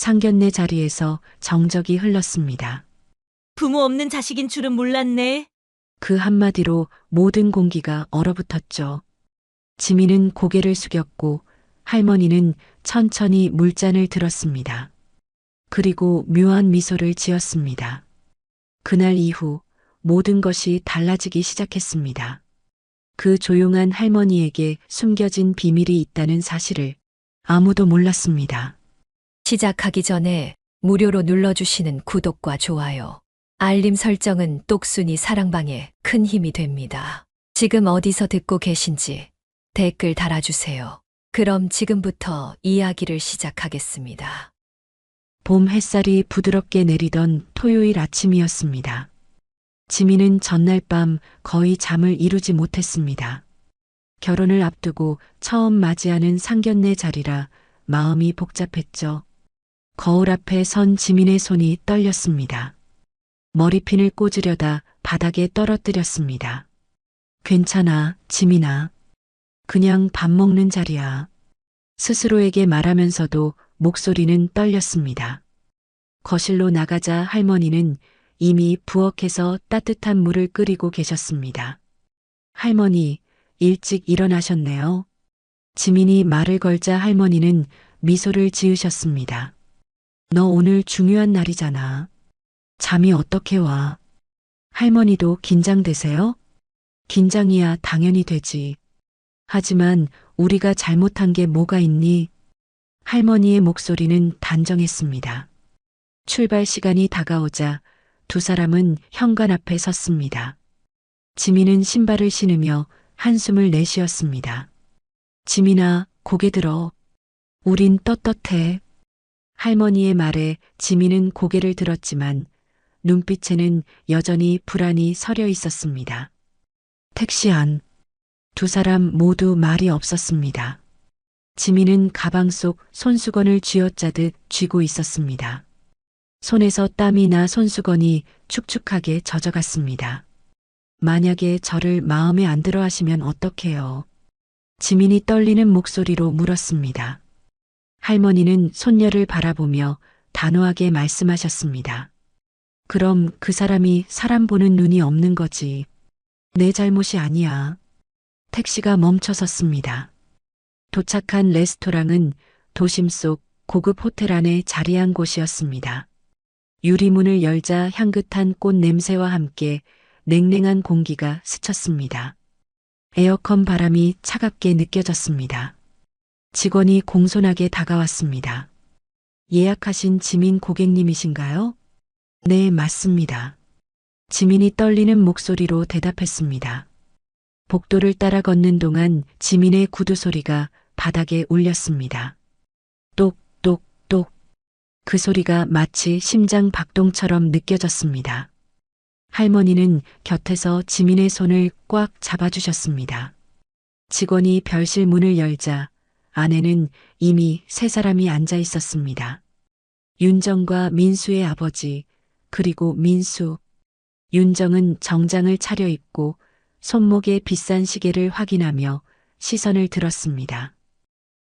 상견례 자리에서 정적이 흘렀습니다. 부모 없는 자식인 줄은 몰랐네. 그 한마디로 모든 공기가 얼어붙었죠. 지민은 고개를 숙였고 할머니는 천천히 물잔을 들었습니다. 그리고 묘한 미소를 지었습니다. 그날 이후 모든 것이 달라지기 시작했습니다. 그 조용한 할머니에게 숨겨진 비밀이 있다는 사실을 아무도 몰랐습니다. 시작하기 전에 무료로 눌러주시는 구독과 좋아요, 알림 설정은 똑순이 사랑방에 큰 힘이 됩니다. 지금 어디서 듣고 계신지 댓글 달아주세요. 그럼 지금부터 이야기를 시작하겠습니다. 봄 햇살이 부드럽게 내리던 토요일 아침이었습니다. 지민은 전날 밤 거의 잠을 이루지 못했습니다. 결혼을 앞두고 처음 맞이하는 상견례 자리라 마음이 복잡했죠. 거울 앞에 선 지민의 손이 떨렸습니다. 머리핀을 꽂으려다 바닥에 떨어뜨렸습니다. 괜찮아, 지민아. 그냥 밥 먹는 자리야. 스스로에게 말하면서도 목소리는 떨렸습니다. 거실로 나가자 할머니는 이미 부엌에서 따뜻한 물을 끓이고 계셨습니다. 할머니, 일찍 일어나셨네요. 지민이 말을 걸자 할머니는 미소를 지으셨습니다. 너 오늘 중요한 날이잖아. 잠이 어떻게 와? 할머니도 긴장되세요? 긴장이야 당연히 되지. 하지만 우리가 잘못한 게 뭐가 있니? 할머니의 목소리는 단정했습니다. 출발 시간이 다가오자 두 사람은 현관 앞에 섰습니다. 지민은 신발을 신으며 한숨을 내쉬었습니다. 지민아, 고개 들어. 우린 떳떳해. 할머니의 말에 지민은 고개를 들었지만 눈빛에는 여전히 불안이 서려 있었습니다. 택시 안. 두 사람 모두 말이 없었습니다. 지민은 가방 속 손수건을 쥐어짜듯 쥐고 있었습니다. 손에서 땀이 나 손수건이 축축하게 젖어갔습니다. 만약에 저를 마음에 안 들어 하시면 어떡해요? 지민이 떨리는 목소리로 물었습니다. 할머니는 손녀를 바라보며 단호하게 말씀하셨습니다. 그럼 그 사람이 사람 보는 눈이 없는 거지. 내 잘못이 아니야. 택시가 멈춰섰습니다. 도착한 레스토랑은 도심 속 고급 호텔 안에 자리한 곳이었습니다. 유리문을 열자 향긋한 꽃 냄새와 함께 냉랭한 공기가 스쳤습니다. 에어컨 바람이 차갑게 느껴졌습니다. 직원이 공손하게 다가왔습니다. 예약하신 지민 고객님이신가요? 네, 맞습니다. 지민이 떨리는 목소리로 대답했습니다. 복도를 따라 걷는 동안 지민의 구두 소리가 바닥에 울렸습니다. 똑똑똑. 그 소리가 마치 심장 박동처럼 느껴졌습니다. 할머니는 곁에서 지민의 손을 꽉 잡아주셨습니다. 직원이 별실 문을 열자 안에는 이미 세 사람이 앉아 있었습니다. 윤정과 민수의 아버지, 그리고 민수. 윤정은 정장을 차려입고 손목에 비싼 시계를 확인하며 시선을 들었습니다.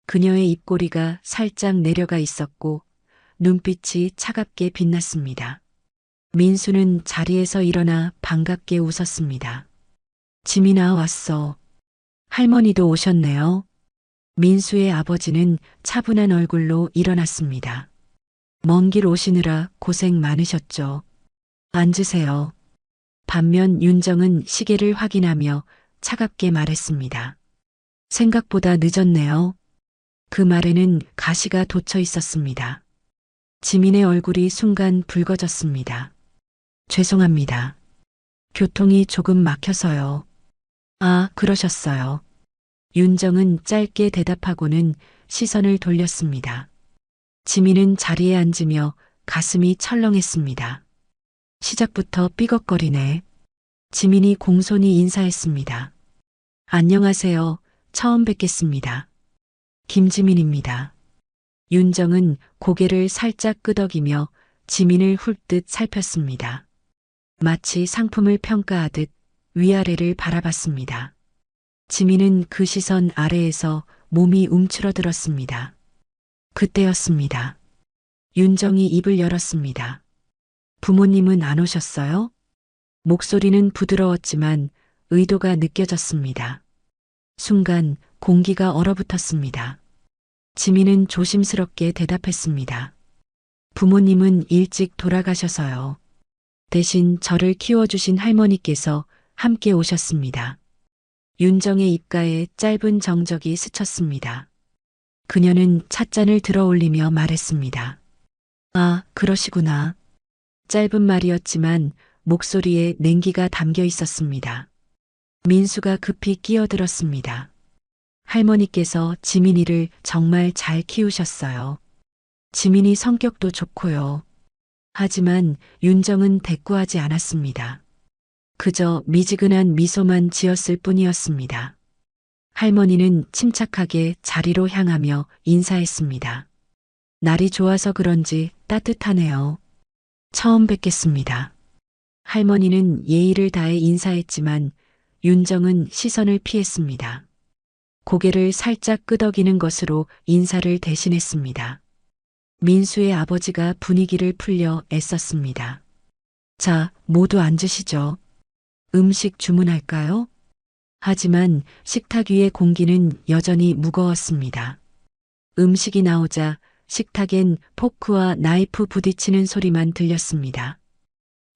그녀의 입꼬리가 살짝 내려가 있었고 눈빛이 차갑게 빛났습니다. 민수는 자리에서 일어나 반갑게 웃었습니다. 지민아, 왔어. 할머니도 오셨네요. 민수의 아버지는 차분한 얼굴로 일어났습니다. 먼 길 오시느라 고생 많으셨죠. 앉으세요. 반면 윤정은 시계를 확인하며 차갑게 말했습니다. 생각보다 늦었네요. 그 말에는 가시가 돋쳐 있었습니다. 지민의 얼굴이 순간 붉어졌습니다. 죄송합니다. 교통이 조금 막혀서요. 아, 그러셨어요. 윤정은 짧게 대답하고는 시선을 돌렸습니다. 지민은 자리에 앉으며 가슴이 철렁했습니다. 시작부터 삐걱거리네. 지민이 공손히 인사했습니다. 안녕하세요. 처음 뵙겠습니다. 김지민입니다. 윤정은 고개를 살짝 끄덕이며 지민을 훑듯 살폈습니다. 마치 상품을 평가하듯 위아래를 바라봤습니다. 지민은 그 시선 아래에서 몸이 움츠러들었습니다. 그때였습니다. 윤정이 입을 열었습니다. 부모님은 안 오셨어요? 목소리는 부드러웠지만 의도가 느껴졌습니다. 순간 공기가 얼어붙었습니다. 지민은 조심스럽게 대답했습니다. 부모님은 일찍 돌아가셔서요. 대신 저를 키워주신 할머니께서 함께 오셨습니다. 윤정의 입가에 짧은 정적이 스쳤습니다. 그녀는 찻잔을 들어 올리며 말했습니다. 아, 그러시구나. 짧은 말이었지만 목소리에 냉기가 담겨 있었습니다. 민수가 급히 끼어들었습니다. 할머니께서 지민이를 정말 잘 키우셨어요. 지민이 성격도 좋고요. 하지만 윤정은 대꾸하지 않았습니다. 그저 미지근한 미소만 지었을 뿐이었습니다. 할머니는 침착하게 자리로 향하며 인사했습니다. 날이 좋아서 그런지 따뜻하네요. 처음 뵙겠습니다. 할머니는 예의를 다해 인사했지만 윤정은 시선을 피했습니다. 고개를 살짝 끄덕이는 것으로 인사를 대신했습니다. 민수의 아버지가 분위기를 풀려 애썼습니다. 자, 모두 앉으시죠. 음식 주문할까요? 하지만 식탁 위의 공기는 여전히 무거웠습니다. 음식이 나오자 식탁엔 포크와 나이프 부딪히는 소리만 들렸습니다.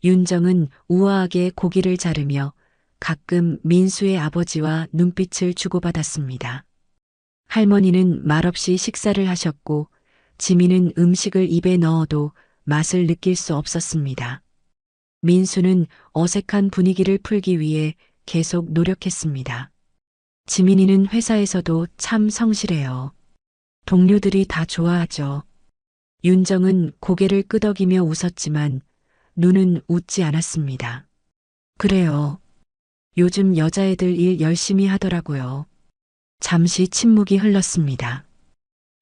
윤정은 우아하게 고기를 자르며 가끔 민수의 아버지와 눈빛을 주고받았습니다. 할머니는 말없이 식사를 하셨고 지민은 음식을 입에 넣어도 맛을 느낄 수 없었습니다. 민수는 어색한 분위기를 풀기 위해 계속 노력했습니다. 지민이는 회사에서도 참 성실해요. 동료들이 다 좋아하죠. 윤정은 고개를 끄덕이며 웃었지만 눈은 웃지 않았습니다. 그래요. 요즘 여자애들 일 열심히 하더라고요. 잠시 침묵이 흘렀습니다.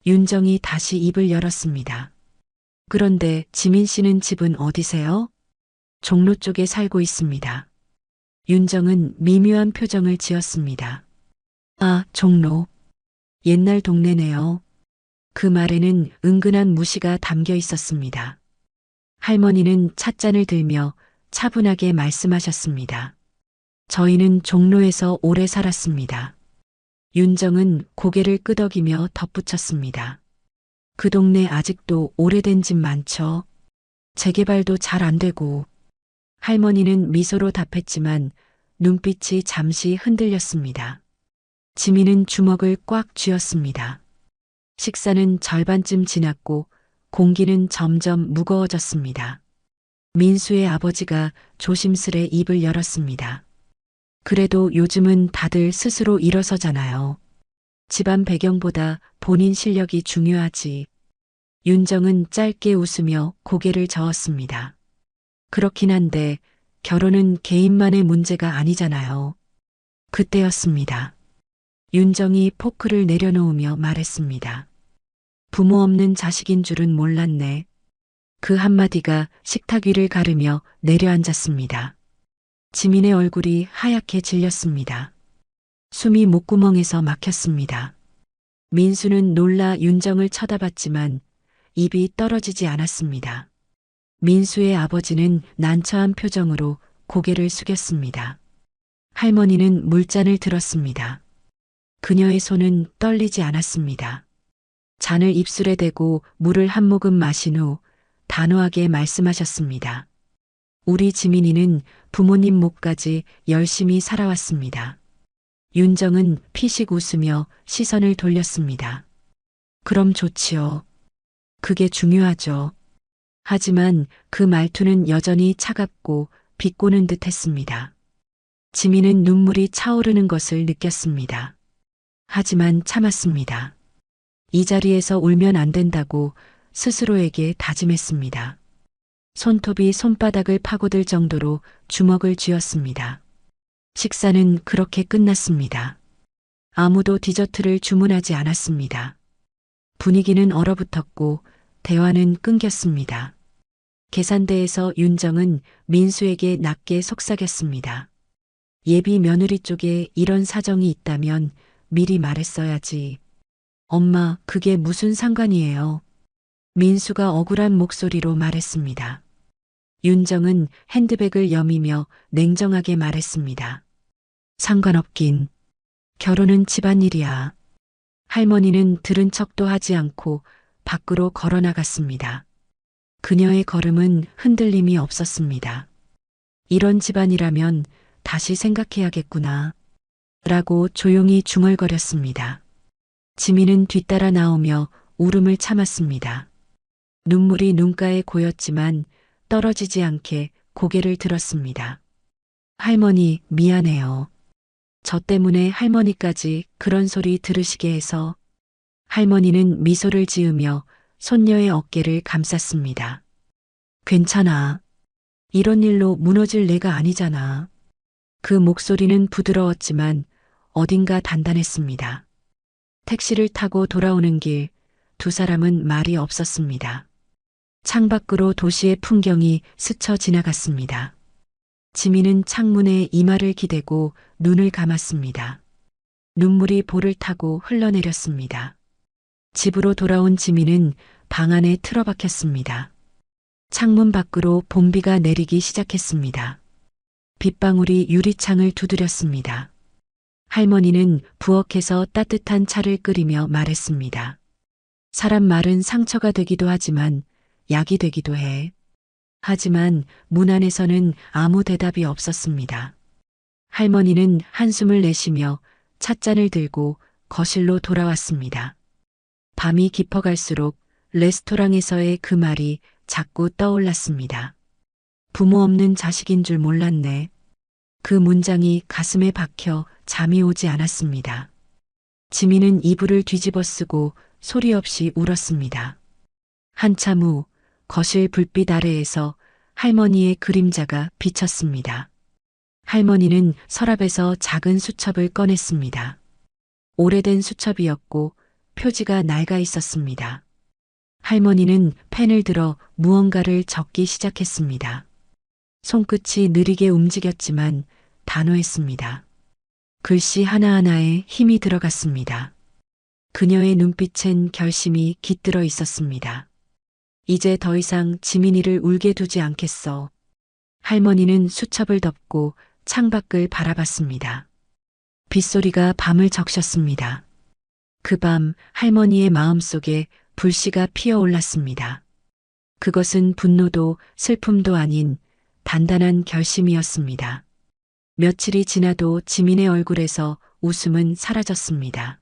윤정이 다시 입을 열었습니다. 그런데 지민 씨는 집은 어디세요? 종로 쪽에 살고 있습니다. 윤정은 미묘한 표정을 지었습니다. 아, 종로. 옛날 동네네요. 그 말에는 은근한 무시가 담겨 있었습니다. 할머니는 찻잔을 들며 차분하게 말씀하셨습니다. 저희는 종로에서 오래 살았습니다. 윤정은 고개를 끄덕이며 덧붙였습니다. 그 동네 아직도 오래된 집 많죠. 재개발도 잘 안 되고. 할머니는 미소로 답했지만 눈빛이 잠시 흔들렸습니다. 지민은 주먹을 꽉 쥐었습니다. 식사는 절반쯤 지났고 공기는 점점 무거워졌습니다. 민수의 아버지가 조심스레 입을 열었습니다. 그래도 요즘은 다들 스스로 일어서잖아요. 집안 배경보다 본인 실력이 중요하지. 윤정은 짧게 웃으며 고개를 저었습니다. 그렇긴 한데 결혼은 개인만의 문제가 아니잖아요. 그때였습니다. 윤정이 포크를 내려놓으며 말했습니다. 부모 없는 자식인 줄은 몰랐네. 그 한마디가 식탁 위를 가르며 내려앉았습니다. 지민의 얼굴이 하얗게 질렸습니다. 숨이 목구멍에서 막혔습니다. 민수는 놀라 윤정을 쳐다봤지만 입이 떨어지지 않았습니다. 민수의 아버지는 난처한 표정으로 고개를 숙였습니다. 할머니는 물잔을 들었습니다. 그녀의 손은 떨리지 않았습니다. 잔을 입술에 대고 물을 한 모금 마신 후 단호하게 말씀하셨습니다. 우리 지민이는 부모님 몫까지 열심히 살아왔습니다. 윤정은 피식 웃으며 시선을 돌렸습니다. 그럼 좋지요. 그게 중요하죠. 하지만 그 말투는 여전히 차갑고 비꼬는 듯 했습니다. 지민은 눈물이 차오르는 것을 느꼈습니다. 하지만 참았습니다. 이 자리에서 울면 안 된다고 스스로에게 다짐했습니다. 손톱이 손바닥을 파고들 정도로 주먹을 쥐었습니다. 식사는 그렇게 끝났습니다. 아무도 디저트를 주문하지 않았습니다. 분위기는 얼어붙었고 대화는 끊겼습니다. 계산대에서 윤정은 민수에게 낮게 속삭였습니다. 예비 며느리 쪽에 이런 사정이 있다면 미리 말했어야지. 엄마, 그게 무슨 상관이에요. 민수가 억울한 목소리로 말했습니다. 윤정은 핸드백을 여미며 냉정하게 말했습니다. 상관없긴. 결혼은 집안일이야. 할머니는 들은 척도 하지 않고 밖으로 걸어 나갔습니다. 그녀의 걸음은 흔들림이 없었습니다. 이런 집안이라면 다시 생각해야겠구나. 라고 조용히 중얼거렸습니다. 지민은 뒤따라 나오며 울음을 참았습니다. 눈물이 눈가에 고였지만 떨어지지 않게 고개를 들었습니다. 할머니, 미안해요. 저 때문에 할머니까지 그런 소리 들으시게 해서. 할머니는 미소를 지으며 손녀의 어깨를 감쌌습니다. 괜찮아. 이런 일로 무너질 내가 아니잖아. 그 목소리는 부드러웠지만 어딘가 단단했습니다. 택시를 타고 돌아오는 길, 두 사람은 말이 없었습니다. 창밖으로 도시의 풍경이 스쳐 지나갔습니다. 지민은 창문에 이마를 기대고 눈을 감았습니다. 눈물이 볼을 타고 흘러내렸습니다. 집으로 돌아온 지민은 방 안에 틀어박혔습니다. 창문 밖으로 봄비가 내리기 시작했습니다. 빗방울이 유리창을 두드렸습니다. 할머니는 부엌에서 따뜻한 차를 끓이며 말했습니다. 사람 말은 상처가 되기도 하지만 약이 되기도 해. 하지만 문 안에서는 아무 대답이 없었습니다. 할머니는 한숨을 내쉬며 찻잔을 들고 거실로 돌아왔습니다. 밤이 깊어갈수록 레스토랑에서의 그 말이 자꾸 떠올랐습니다. 부모 없는 자식인 줄 몰랐네. 그 문장이 가슴에 박혀 잠이 오지 않았습니다. 지민은 이불을 뒤집어 쓰고 소리 없이 울었습니다. 한참 후 거실 불빛 아래에서 할머니의 그림자가 비쳤습니다. 할머니는 서랍에서 작은 수첩을 꺼냈습니다. 오래된 수첩이었고 표지가 낡아 있었습니다. 할머니는 펜을 들어 무언가를 적기 시작했습니다. 손끝이 느리게 움직였지만 단호했습니다. 글씨 하나하나에 힘이 들어갔습니다. 그녀의 눈빛엔 결심이 깃들어 있었습니다. 이제 더 이상 지민이를 울게 두지 않겠어. 할머니는 수첩을 덮고 창밖을 바라봤습니다. 빗소리가 밤을 적셨습니다. 그 밤 할머니의 마음속에 불씨가 피어올랐습니다. 그것은 분노도 슬픔도 아닌 단단한 결심이었습니다. 며칠이 지나도 지민의 얼굴에서 웃음은 사라졌습니다.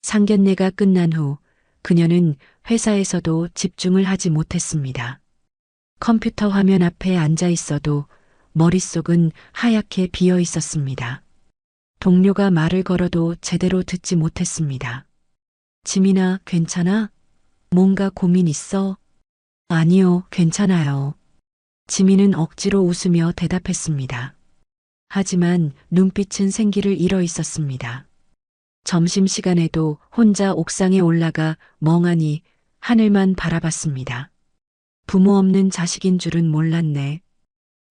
상견례가 끝난 후 그녀는 회사에서도 집중을 하지 못했습니다. 컴퓨터 화면 앞에 앉아 있어도 머릿속은 하얗게 비어 있었습니다. 동료가 말을 걸어도 제대로 듣지 못했습니다. 지민아, 괜찮아? 뭔가 고민 있어? 아니요, 괜찮아요. 지민은 억지로 웃으며 대답했습니다. 하지만 눈빛은 생기를 잃어 있었습니다. 점심시간에도 혼자 옥상에 올라가 멍하니 하늘만 바라봤습니다. 부모 없는 자식인 줄은 몰랐네.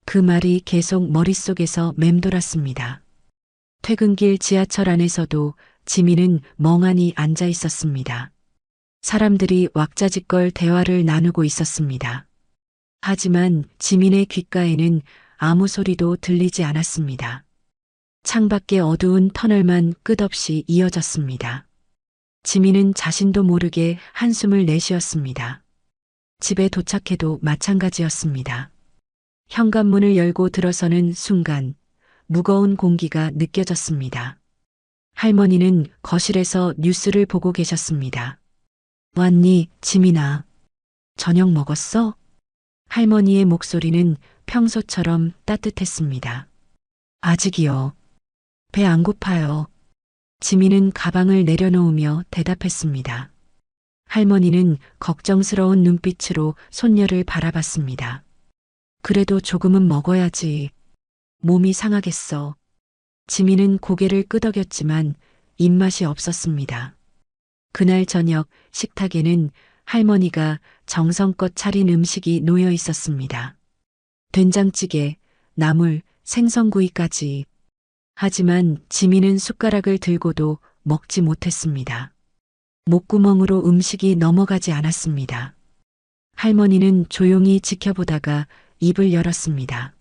그 말이 계속 머릿속에서 맴돌았습니다. 퇴근길 지하철 안에서도 지민은 멍하니 앉아 있었습니다. 사람들이 왁자지껄 대화를 나누고 있었습니다. 하지만 지민의 귓가에는 아무 소리도 들리지 않았습니다. 창밖의 어두운 터널만 끝없이 이어졌습니다. 지민은 자신도 모르게 한숨을 내쉬었습니다. 집에 도착해도 마찬가지였습니다. 현관문을 열고 들어서는 순간 무거운 공기가 느껴졌습니다. 할머니는 거실에서 뉴스를 보고 계셨습니다. 왔니, 지민아? 저녁 먹었어? 할머니의 목소리는 평소처럼 따뜻했습니다. 아직이요. 배 안 고파요. 지민은 가방을 내려놓으며 대답했습니다. 할머니는 걱정스러운 눈빛으로 손녀를 바라봤습니다. 그래도 조금은 먹어야지. 몸이 상하겠어. 지민은 고개를 끄덕였지만 입맛이 없었습니다. 그날 저녁 식탁에는 할머니가 정성껏 차린 음식이 놓여 있었습니다. 된장찌개, 나물, 생선구이까지. 하지만 지민은 숟가락을 들고도 먹지 못했습니다. 목구멍으로 음식이 넘어가지 않았습니다. 할머니는 조용히 지켜보다가 입을 열었습니다.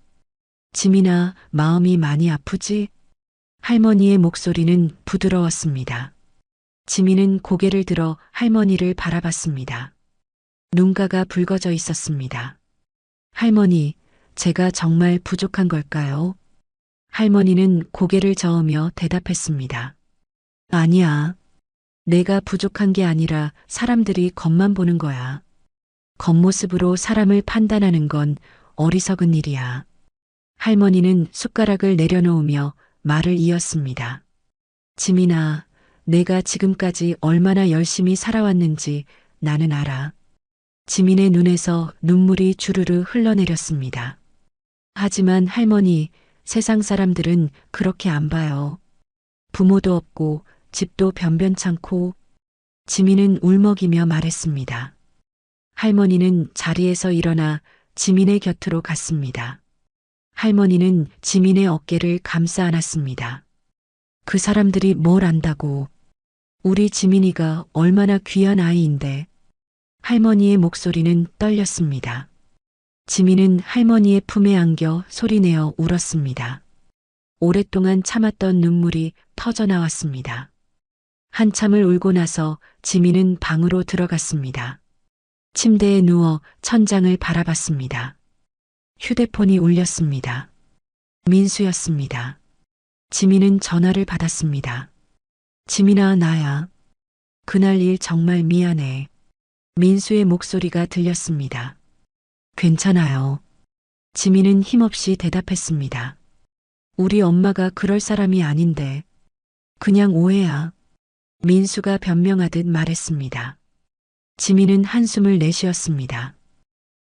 지민아, 마음이 많이 아프지? 할머니의 목소리는 부드러웠습니다. 지민은 고개를 들어 할머니를 바라봤습니다. 눈가가 붉어져 있었습니다. 할머니, 제가 정말 부족한 걸까요? 할머니는 고개를 저으며 대답했습니다. 아니야. 내가 부족한 게 아니라 사람들이 겉만 보는 거야. 겉모습으로 사람을 판단하는 건 어리석은 일이야. 할머니는 숟가락을 내려놓으며 말을 이었습니다. 지민아, 내가 지금까지 얼마나 열심히 살아왔는지 나는 알아. 지민의 눈에서 눈물이 주르르 흘러내렸습니다. 하지만 할머니, 세상 사람들은 그렇게 안 봐요. 부모도 없고 집도 변변찮고. 지민은 울먹이며 말했습니다. 할머니는 자리에서 일어나 지민의 곁으로 갔습니다. 할머니는 지민의 어깨를 감싸 안았습니다. 그 사람들이 뭘 안다고. 우리 지민이가 얼마나 귀한 아이인데. 할머니의 목소리는 떨렸습니다. 지민은 할머니의 품에 안겨 소리내어 울었습니다. 오랫동안 참았던 눈물이 터져나왔습니다. 한참을 울고 나서 지민은 방으로 들어갔습니다. 침대에 누워 천장을 바라봤습니다. 휴대폰이 울렸습니다. 민수였습니다. 지민은 전화를 받았습니다. 지민아, 나야. 그날 일 정말 미안해. 민수의 목소리가 들렸습니다. 괜찮아요. 지민은 힘없이 대답했습니다. 우리 엄마가 그럴 사람이 아닌데. 그냥 오해야. 민수가 변명하듯 말했습니다. 지민은 한숨을 내쉬었습니다.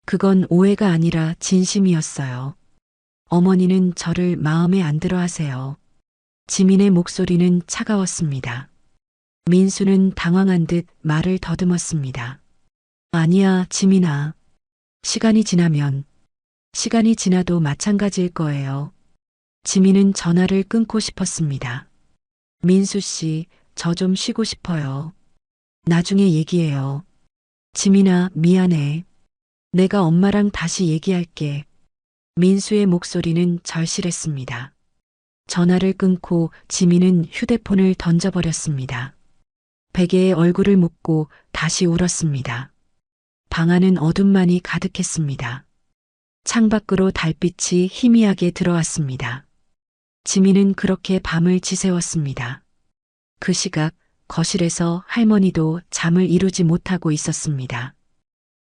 그건 오해가 아니라 진심이었어요. 어머니는 저를 마음에 안 들어 하세요. 지민의 목소리는 차가웠습니다. 민수는 당황한 듯 말을 더듬었습니다. 아니야, 지민아. 시간이 지나도 마찬가지일 거예요. 지민은 전화를 끊고 싶었습니다. 민수 씨, 저 좀 쉬고 싶어요. 나중에 얘기해요. 지민아, 미안해. 내가 엄마랑 다시 얘기할게. 민수의 목소리는 절실했습니다. 전화를 끊고 지민은 휴대폰을 던져버렸습니다. 베개에 얼굴을 묻고 다시 울었습니다. 방 안은 어둠만이 가득했습니다. 창밖으로 달빛이 희미하게 들어왔습니다. 지민은 그렇게 밤을 지새웠습니다. 그 시각 거실에서 할머니도 잠을 이루지 못하고 있었습니다.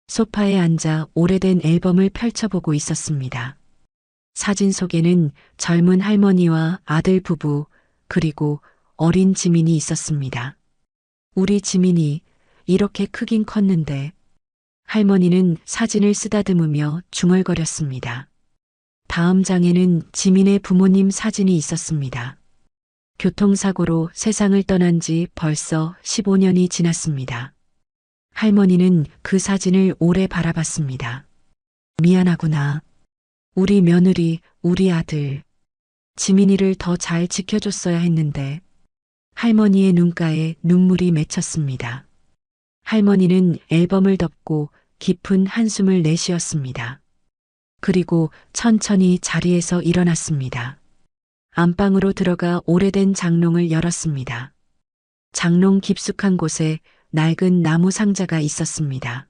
소파에 앉아 오래된 앨범을 펼쳐보고 있었습니다. 사진 속에는 젊은 할머니와 아들 부부 그리고 어린 지민이 있었습니다. 우리 지민이 이렇게 크긴 컸는데. 할머니는 사진을 쓰다듬으며 중얼거렸습니다. 다음 장에는 지민의 부모님 사진이 있었습니다. 교통사고로 세상을 떠난 지 벌써 15년이 지났습니다. 할머니는 그 사진을 오래 바라봤습니다. 미안하구나. 우리 며느리, 우리 아들. 지민이를 더 잘 지켜줬어야 했는데. 할머니의 눈가에 눈물이 맺혔습니다. 할머니는 앨범을 덮고 깊은 한숨을 내쉬었습니다. 그리고 천천히 자리에서 일어났습니다. 안방으로 들어가 오래된 장롱을 열었습니다. 장롱 깊숙한 곳에 낡은 나무 상자가 있었습니다.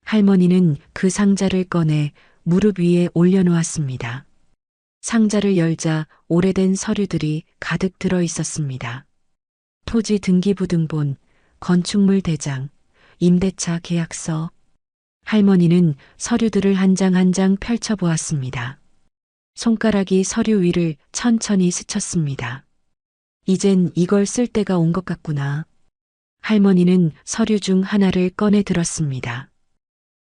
할머니는 그 상자를 꺼내 무릎 위에 올려놓았습니다. 상자를 열자 오래된 서류들이 가득 들어 있었습니다. 토지 등기부등본, 건축물 대장, 임대차 계약서. 할머니는 서류들을 한 장 한 장 펼쳐보았습니다. 손가락이 서류 위를 천천히 스쳤습니다. 이젠 이걸 쓸 때가 온 것 같구나. 할머니는 서류 중 하나를 꺼내 들었습니다.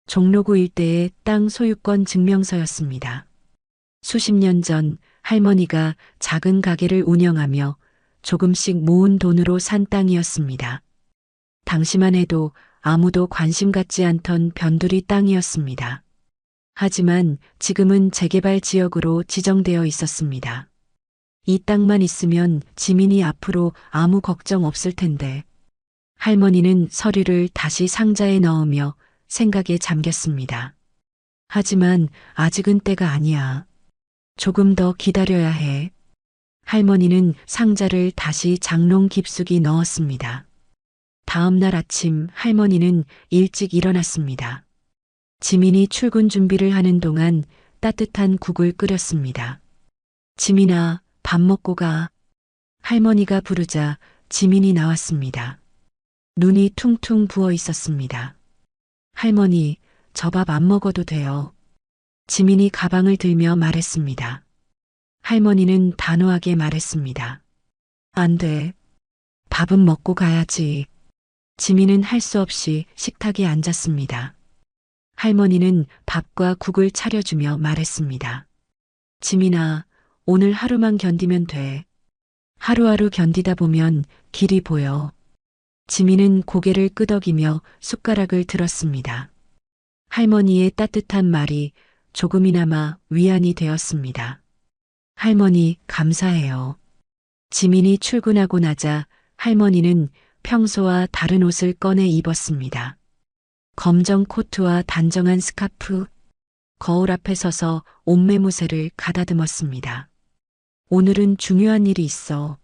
종로구 일대의 땅 소유권 증명서였습니다. 수십 년 전 할머니가 작은 가게를 운영하며 조금씩 모은 돈으로 산 땅이었습니다. 당시만 해도 아무도 관심 갖지 않던 변두리 땅이었습니다. 하지만 지금은 재개발 지역으로 지정되어 있었습니다. 이 땅만 있으면 지민이 앞으로 아무 걱정 없을 텐데. 할머니는 서류를 다시 상자에 넣으며 생각에 잠겼습니다. 하지만 아직은 때가 아니야. 조금 더 기다려야 해. 할머니는 상자를 다시 장롱 깊숙이 넣었습니다. 다음 날 아침 할머니는 일찍 일어났습니다. 지민이 출근 준비를 하는 동안 따뜻한 국을 끓였습니다. 지민아, 밥 먹고 가. 할머니가 부르자 지민이 나왔습니다. 눈이 퉁퉁 부어 있었습니다. 할머니, 저 밥 안 먹어도 돼요. 지민이 가방을 들며 말했습니다. 할머니는 단호하게 말했습니다. 안 돼. 밥은 먹고 가야지. 지민은 할 수 없이 식탁에 앉았습니다. 할머니는 밥과 국을 차려주며 말했습니다. 지민아, 오늘 하루만 견디면 돼. 하루하루 견디다 보면 길이 보여. 지민은 고개를 끄덕이며 숟가락을 들었습니다. 할머니의 따뜻한 말이 조금이나마 위안이 되었습니다. 할머니, 감사해요. 지민이 출근하고 나자 할머니는 평소와 다른 옷을 꺼내 입었습니다. 검정 코트와 단정한 스카프, 거울 앞에 서서 옷매무새를 가다듬었습니다. 오늘은 중요한 일이 있어.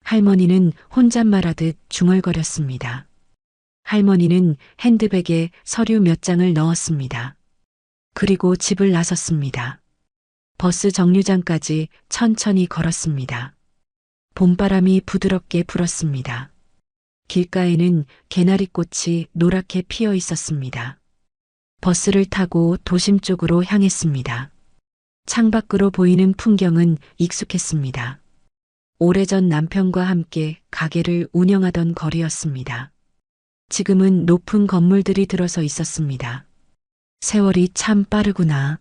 할머니는 혼잣말하듯 중얼거렸습니다. 할머니는 핸드백에 서류 몇 장을 넣었습니다. 그리고 집을 나섰습니다. 버스 정류장까지 천천히 걸었습니다. 봄바람이 부드럽게 불었습니다. 길가에는 개나리꽃이 노랗게 피어 있었습니다. 버스를 타고 도심 쪽으로 향했습니다. 창밖으로 보이는 풍경은 익숙했습니다. 오래전 남편과 함께 가게를 운영하던 거리였습니다. 지금은 높은 건물들이 들어서 있었습니다. 세월이 참 빠르구나.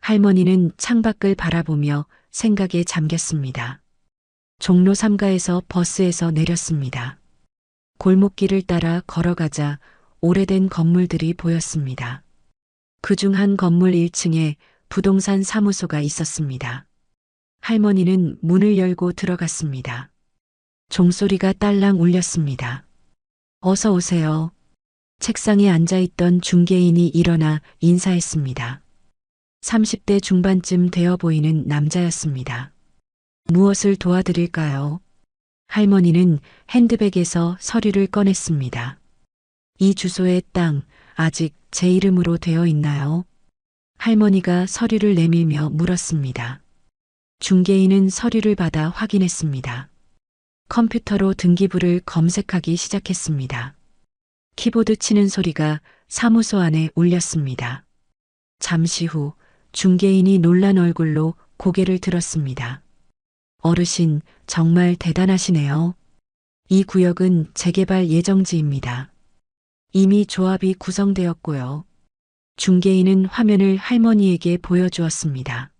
할머니는 창밖을 바라보며 생각에 잠겼습니다. 종로 3가에서 버스에서 내렸습니다. 골목길을 따라 걸어가자 오래된 건물들이 보였습니다. 그중 한 건물 1층에 부동산 사무소가 있었습니다. 할머니는 문을 열고 들어갔습니다. 종소리가 딸랑 울렸습니다. 어서 오세요. 책상에 앉아있던 중개인이 일어나 인사했습니다. 30대 중반쯤 되어 보이는 남자였습니다. 무엇을 도와드릴까요? 할머니는 핸드백에서 서류를 꺼냈습니다. 이 주소의 땅 아직 제 이름으로 되어 있나요? 할머니가 서류를 내밀며 물었습니다. 중개인은 서류를 받아 확인했습니다. 컴퓨터로 등기부를 검색하기 시작했습니다. 키보드 치는 소리가 사무소 안에 울렸습니다. 잠시 후 중개인이 놀란 얼굴로 고개를 들었습니다. 어르신, 정말 대단하시네요. 이 구역은 재개발 예정지입니다. 이미 조합이 구성되었고요. 중개인은 화면을 할머니에게 보여주었습니다.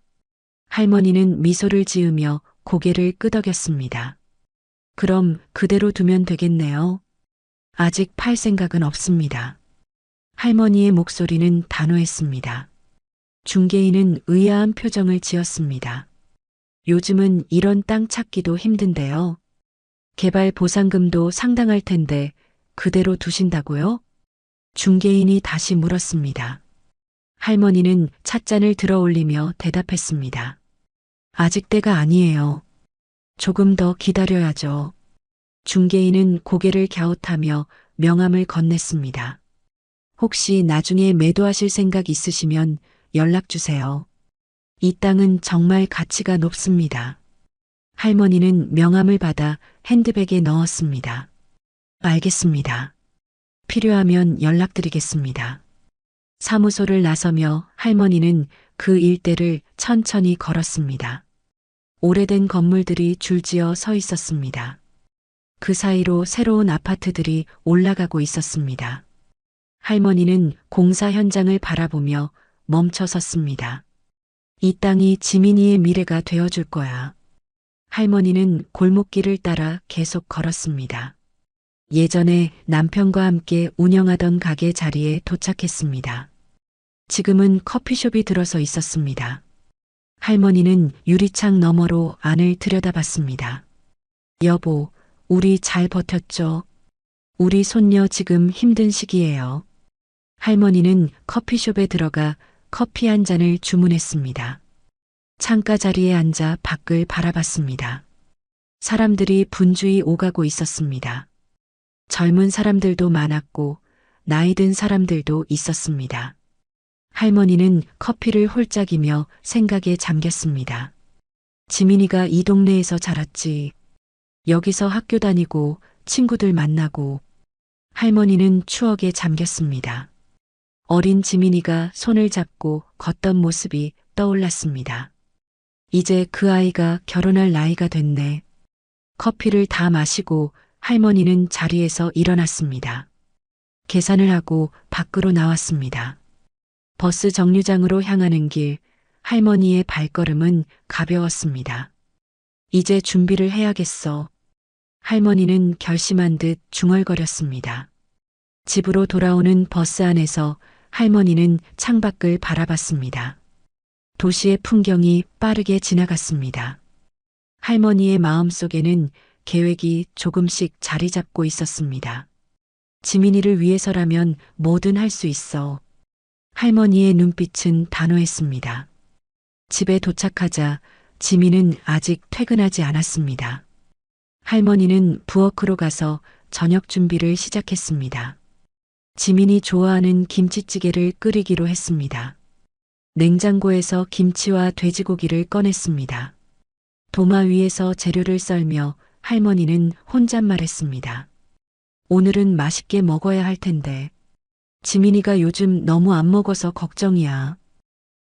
할머니는 미소를 지으며 고개를 끄덕였습니다. 그럼 그대로 두면 되겠네요. 아직 팔 생각은 없습니다. 할머니의 목소리는 단호했습니다. 중개인은 의아한 표정을 지었습니다. 요즘은 이런 땅 찾기도 힘든데요. 개발 보상금도 상당할 텐데 그대로 두신다고요? 중개인이 다시 물었습니다. 할머니는 찻잔을 들어 올리며 대답했습니다. 아직 때가 아니에요. 조금 더 기다려야죠. 중개인은 고개를 갸웃하며 명함을 건넸습니다. 혹시 나중에 매도하실 생각 있으시면 연락 주세요. 이 땅은 정말 가치가 높습니다. 할머니는 명함을 받아 핸드백에 넣었습니다. 알겠습니다. 필요하면 연락드리겠습니다. 사무소를 나서며 할머니는 그 일대를 천천히 걸었습니다. 오래된 건물들이 줄지어 서 있었습니다. 그 사이로 새로운 아파트들이 올라가고 있었습니다. 할머니는 공사 현장을 바라보며 멈춰 섰습니다. 이 땅이 지민이의 미래가 되어줄 거야. 할머니는 골목길을 따라 계속 걸었습니다. 예전에 남편과 함께 운영하던 가게 자리에 도착했습니다. 지금은 커피숍이 들어서 있었습니다. 할머니는 유리창 너머로 안을 들여다봤습니다. 여보, 우리 잘 버텼죠? 우리 손녀 지금 힘든 시기예요. 할머니는 커피숍에 들어가 커피 한 잔을 주문했습니다. 창가 자리에 앉아 밖을 바라봤습니다. 사람들이 분주히 오가고 있었습니다. 젊은 사람들도 많았고 나이 든 사람들도 있었습니다. 할머니는 커피를 홀짝이며 생각에 잠겼습니다. 지민이가 이 동네에서 자랐지. 여기서 학교 다니고 친구들 만나고. 할머니는 추억에 잠겼습니다. 어린 지민이가 손을 잡고 걷던 모습이 떠올랐습니다. 이제 그 아이가 결혼할 나이가 됐네. 커피를 다 마시고 할머니는 자리에서 일어났습니다. 계산을 하고 밖으로 나왔습니다. 버스 정류장으로 향하는 길, 할머니의 발걸음은 가벼웠습니다. 이제 준비를 해야겠어. 할머니는 결심한 듯 중얼거렸습니다. 집으로 돌아오는 버스 안에서 할머니는 창밖을 바라봤습니다. 도시의 풍경이 빠르게 지나갔습니다. 할머니의 마음속에는 계획이 조금씩 자리 잡고 있었습니다. 지민이를 위해서라면 뭐든 할 수 있어. 할머니의 눈빛은 단호했습니다. 집에 도착하자 지민은 아직 퇴근하지 않았습니다. 할머니는 부엌으로 가서 저녁 준비를 시작했습니다. 지민이 좋아하는 김치찌개를 끓이기로 했습니다. 냉장고에서 김치와 돼지고기를 꺼냈습니다. 도마 위에서 재료를 썰며 할머니는 혼잣말했습니다. 오늘은 맛있게 먹어야 할 텐데. 지민이가 요즘 너무 안 먹어서 걱정이야.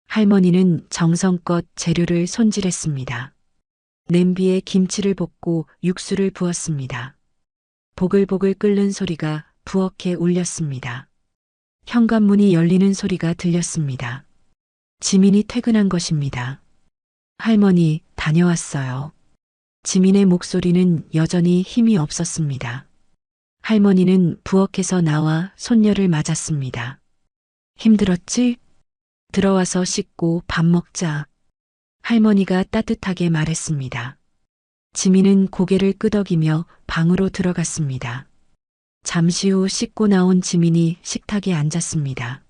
할머니는 정성껏 재료를 손질했습니다. 냄비에 김치를 볶고 육수를 부었습니다. 보글보글 끓는 소리가 부엌에 울렸습니다. 현관문이 열리는 소리가 들렸습니다. 지민이 퇴근한 것입니다. 할머니, 다녀왔어요. 지민의 목소리는 여전히 힘이 없었습니다. 할머니는 부엌에서 나와 손녀를 맞았습니다. 힘들었지? 들어와서 씻고 밥 먹자. 할머니가 따뜻하게 말했습니다. 지민은 고개를 끄덕이며 방으로 들어갔습니다. 잠시 후 씻고 나온 지민이 식탁에 앉았습니다.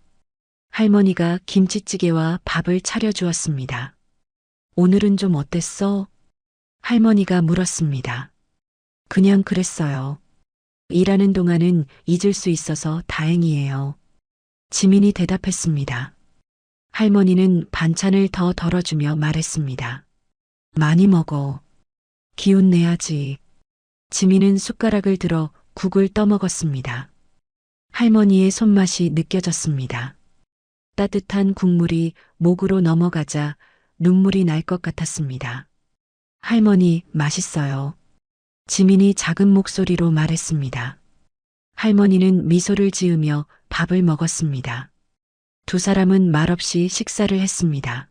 할머니가 김치찌개와 밥을 차려주었습니다. 오늘은 좀 어땠어? 할머니가 물었습니다. 그냥 그랬어요. 일하는 동안은 잊을 수 있어서 다행이에요. 지민이 대답했습니다. 할머니는 반찬을 더 덜어주며 말했습니다. 많이 먹어. 기운 내야지. 지민은 숟가락을 들어 국을 떠먹었습니다. 할머니의 손맛이 느껴졌습니다. 따뜻한 국물이 목으로 넘어가자 눈물이 날 것 같았습니다. 할머니, 맛있어요. 지민이 작은 목소리로 말했습니다. 할머니는 미소를 지으며 밥을 먹었습니다. 두 사람은 말없이 식사를 했습니다.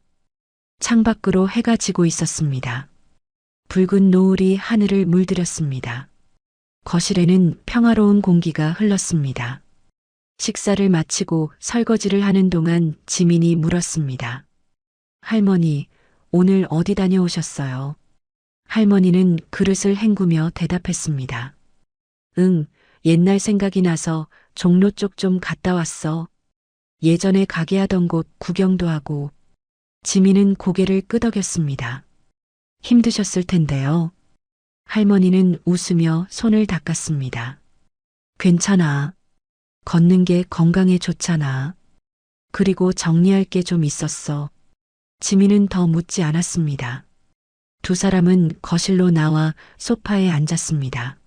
창밖으로 해가 지고 있었습니다. 붉은 노을이 하늘을 물들였습니다. 거실에는 평화로운 공기가 흘렀습니다. 식사를 마치고 설거지를 하는 동안 지민이 물었습니다. 할머니, 오늘 어디 다녀오셨어요? 할머니는 그릇을 헹구며 대답했습니다. 응, 옛날 생각이 나서 종로 쪽 좀 갔다 왔어. 예전에 가게 하던 곳 구경도 하고. 지민은 고개를 끄덕였습니다. 힘드셨을 텐데요. 할머니는 웃으며 손을 닦았습니다. 괜찮아. 걷는 게 건강에 좋잖아. 그리고 정리할 게 좀 있었어. 지민은 더 묻지 않았습니다. 두 사람은 거실로 나와 소파에 앉았습니다.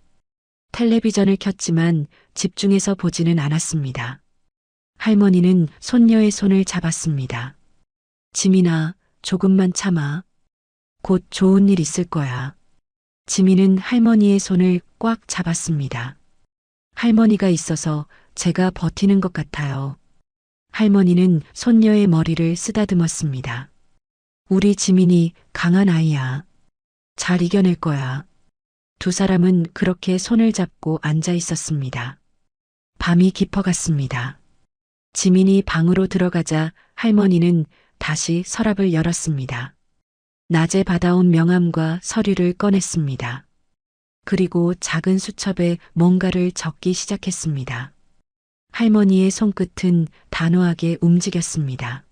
텔레비전을 켰지만 집중해서 보지는 않았습니다. 할머니는 손녀의 손을 잡았습니다. 지민아, 조금만 참아. 곧 좋은 일 있을 거야. 지민은 할머니의 손을 꽉 잡았습니다. 할머니가 있어서 제가 버티는 것 같아요. 할머니는 손녀의 머리를 쓰다듬었습니다. 우리 지민이 강한 아이야. 잘 이겨낼 거야. 두 사람은 그렇게 손을 잡고 앉아 있었습니다. 밤이 깊어갔습니다. 지민이 방으로 들어가자 할머니는 다시 서랍을 열었습니다. 낮에 받아온 명함과 서류를 꺼냈습니다. 그리고 작은 수첩에 뭔가를 적기 시작했습니다. 할머니의 손끝은 단호하게 움직였습니다.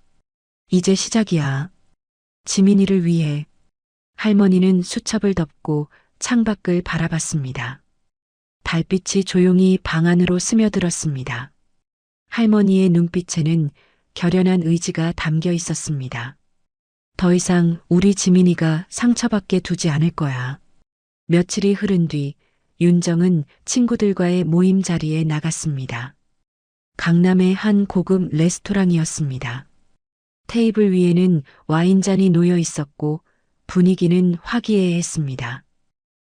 이제 시작이야. 지민이를 위해. 할머니는 수첩을 덮고 창밖을 바라봤습니다. 달빛이 조용히 방 안으로 스며들었습니다. 할머니의 눈빛에는 결연한 의지가 담겨 있었습니다. 더 이상 우리 지민이가 상처받게 두지 않을 거야. 며칠이 흐른 뒤 윤정은 친구들과의 모임 자리에 나갔습니다. 강남의 한 고급 레스토랑이었습니다. 테이블 위에는 와인잔이 놓여 있었고 분위기는 화기애애했습니다.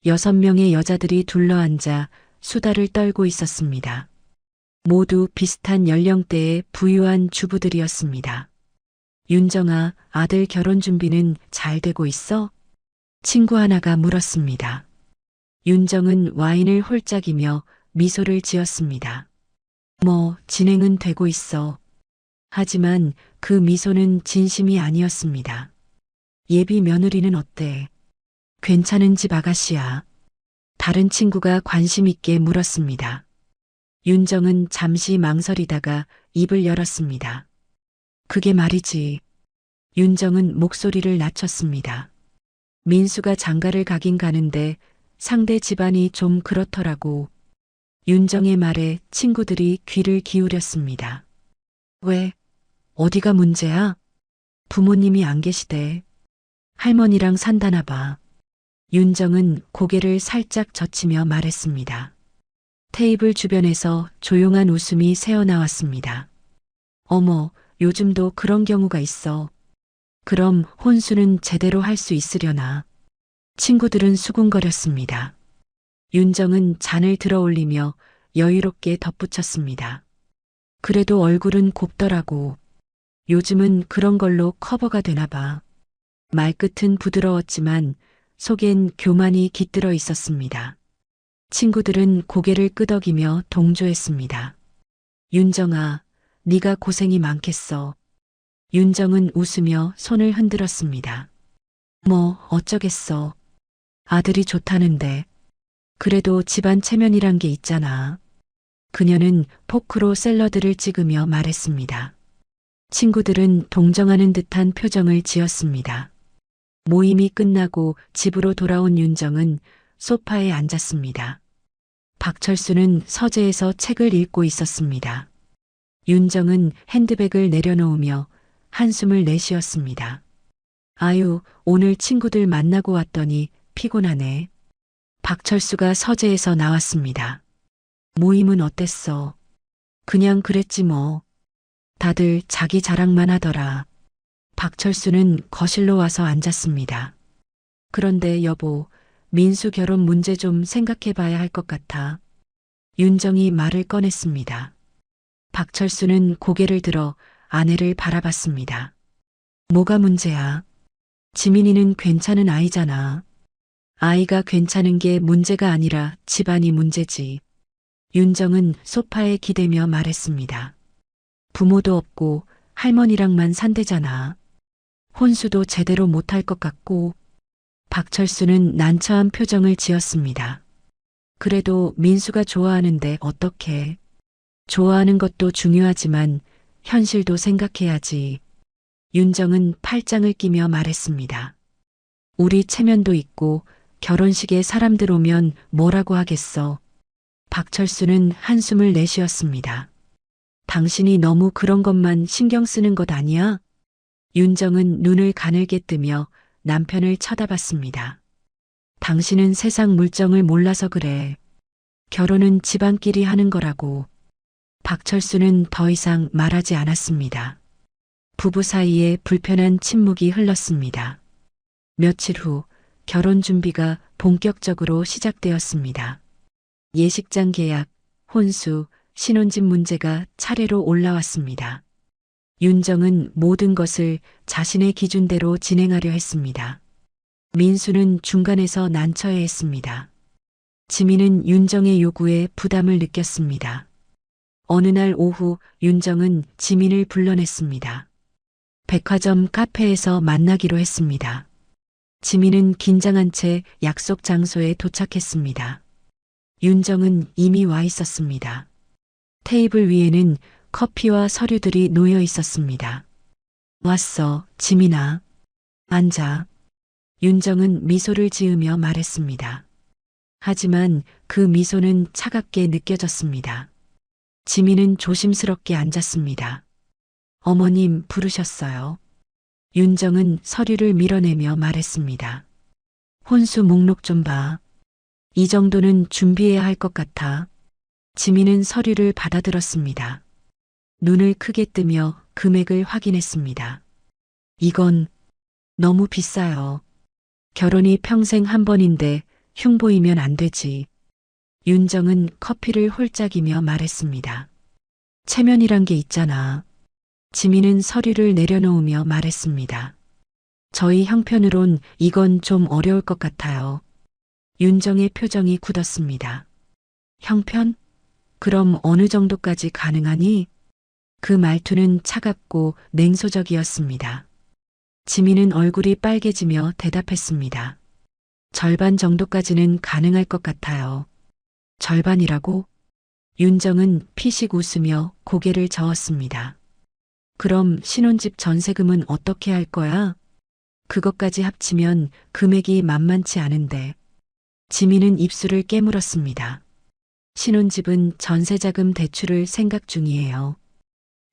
6명의 여자들이 둘러앉아 수다를 떨고 있었습니다. 모두 비슷한 연령대의 부유한 주부들이었습니다. 윤정아, 아들 결혼 준비는 잘 되고 있어? 친구 하나가 물었습니다. 윤정은 와인을 홀짝이며 미소를 지었습니다. 진행은 되고 있어. 하지만 그 미소는 진심이 아니었습니다. 예비 며느리는 어때? 괜찮은 집 아가씨야. 다른 친구가 관심 있게 물었습니다. 윤정은 잠시 망설이다가 입을 열었습니다. 그게 말이지. 윤정은 목소리를 낮췄습니다. 민수가 장가를 가긴 가는데 상대 집안이 좀 그렇더라고. 윤정의 말에 친구들이 귀를 기울였습니다. 왜? 어디가 문제야? 부모님이 안 계시대. 할머니랑 산다나 봐. 윤정은 고개를 살짝 젖히며 말했습니다. 테이블 주변에서 조용한 웃음이 새어나왔습니다. 어머, 요즘도 그런 경우가 있어. 그럼 혼수는 제대로 할 수 있으려나? 친구들은 수군거렸습니다. 윤정은 잔을 들어 올리며 여유롭게 덧붙였습니다. 그래도 얼굴은 곱더라고. 요즘은 그런 걸로 커버가 되나 봐. 말끝은 부드러웠지만 속엔 교만이 깃들어 있었습니다. 친구들은 고개를 끄덕이며 동조했습니다. 윤정아, 네가 고생이 많겠어. 윤정은 웃으며 손을 흔들었습니다. 어쩌겠어. 아들이 좋다는데. 그래도 집안 체면이란 게 있잖아. 그녀는 포크로 샐러드를 찍으며 말했습니다. 친구들은 동정하는 듯한 표정을 지었습니다. 모임이 끝나고 집으로 돌아온 윤정은 소파에 앉았습니다. 박철수는 서재에서 책을 읽고 있었습니다. 윤정은 핸드백을 내려놓으며 한숨을 내쉬었습니다. 아유, 오늘 친구들 만나고 왔더니 피곤하네. 박철수가 서재에서 나왔습니다. 모임은 어땠어? 그냥 그랬지 뭐. 다들 자기 자랑만 하더라. 박철수는 거실로 와서 앉았습니다. 그런데 여보, 민수 결혼 문제 좀 생각해 봐야 할 것 같아. 윤정이 말을 꺼냈습니다. 박철수는 고개를 들어 아내를 바라봤습니다. 뭐가 문제야? 지민이는 괜찮은 아이잖아. 아이가 괜찮은 게 문제가 아니라 집안이 문제지. 윤정은 소파에 기대며 말했습니다. 부모도 없고 할머니랑만 산대잖아. 혼수도 제대로 못할 것 같고. 박철수는 난처한 표정을 지었습니다. 그래도 민수가 좋아하는데 어떡해. 좋아하는 것도 중요하지만 현실도 생각해야지. 윤정은 팔짱을 끼며 말했습니다. 우리 체면도 있고 결혼식에 사람들 오면 뭐라고 하겠어. 박철수는 한숨을 내쉬었습니다. 당신이 너무 그런 것만 신경 쓰는 것 아니야? 윤정은 눈을 가늘게 뜨며 남편을 쳐다봤습니다. 당신은 세상 물정을 몰라서 그래. 결혼은 집안끼리 하는 거라고. 박철수는 더 이상 말하지 않았습니다. 부부 사이에 불편한 침묵이 흘렀습니다. 며칠 후 결혼 준비가 본격적으로 시작되었습니다. 예식장 계약, 혼수, 신혼집 문제가 차례로 올라왔습니다. 윤정은 모든 것을 자신의 기준대로 진행하려 했습니다. 민수는 중간에서 난처해했습니다. 지민은 윤정의 요구에 부담을 느꼈습니다. 어느 날 오후 윤정은 지민을 불러냈습니다. 백화점 카페에서 만나기로 했습니다. 지민은 긴장한 채 약속 장소에 도착했습니다. 윤정은 이미 와 있었습니다. 테이블 위에는 커피와 서류들이 놓여 있었습니다. 왔어, 지민아. 앉아. 윤정은 미소를 지으며 말했습니다. 하지만 그 미소는 차갑게 느껴졌습니다. 지민은 조심스럽게 앉았습니다. 어머님 부르셨어요. 윤정은 서류를 밀어내며 말했습니다. 혼수 목록 좀 봐. 이 정도는 준비해야 할 것 같아. 지민은 서류를 받아들었습니다. 눈을 크게 뜨며 금액을 확인했습니다. 이건 너무 비싸요. 결혼이 평생 한 번인데 흉보이면 안 되지. 윤정은 커피를 홀짝이며 말했습니다. 체면이란 게 있잖아. 지민은 서류를 내려놓으며 말했습니다. 저희 형편으론 이건 좀 어려울 것 같아요. 윤정의 표정이 굳었습니다. 형편? 그럼 어느 정도까지 가능하니? 그 말투는 차갑고 냉소적이었습니다. 지민은 얼굴이 빨개지며 대답했습니다. 절반 정도까지는 가능할 것 같아요. 절반이라고? 윤정은 피식 웃으며 고개를 저었습니다. 그럼 신혼집 전세금은 어떻게 할 거야? 그것까지 합치면 금액이 만만치 않은데. 지민은 입술을 깨물었습니다. 신혼집은 전세자금 대출을 생각 중이에요.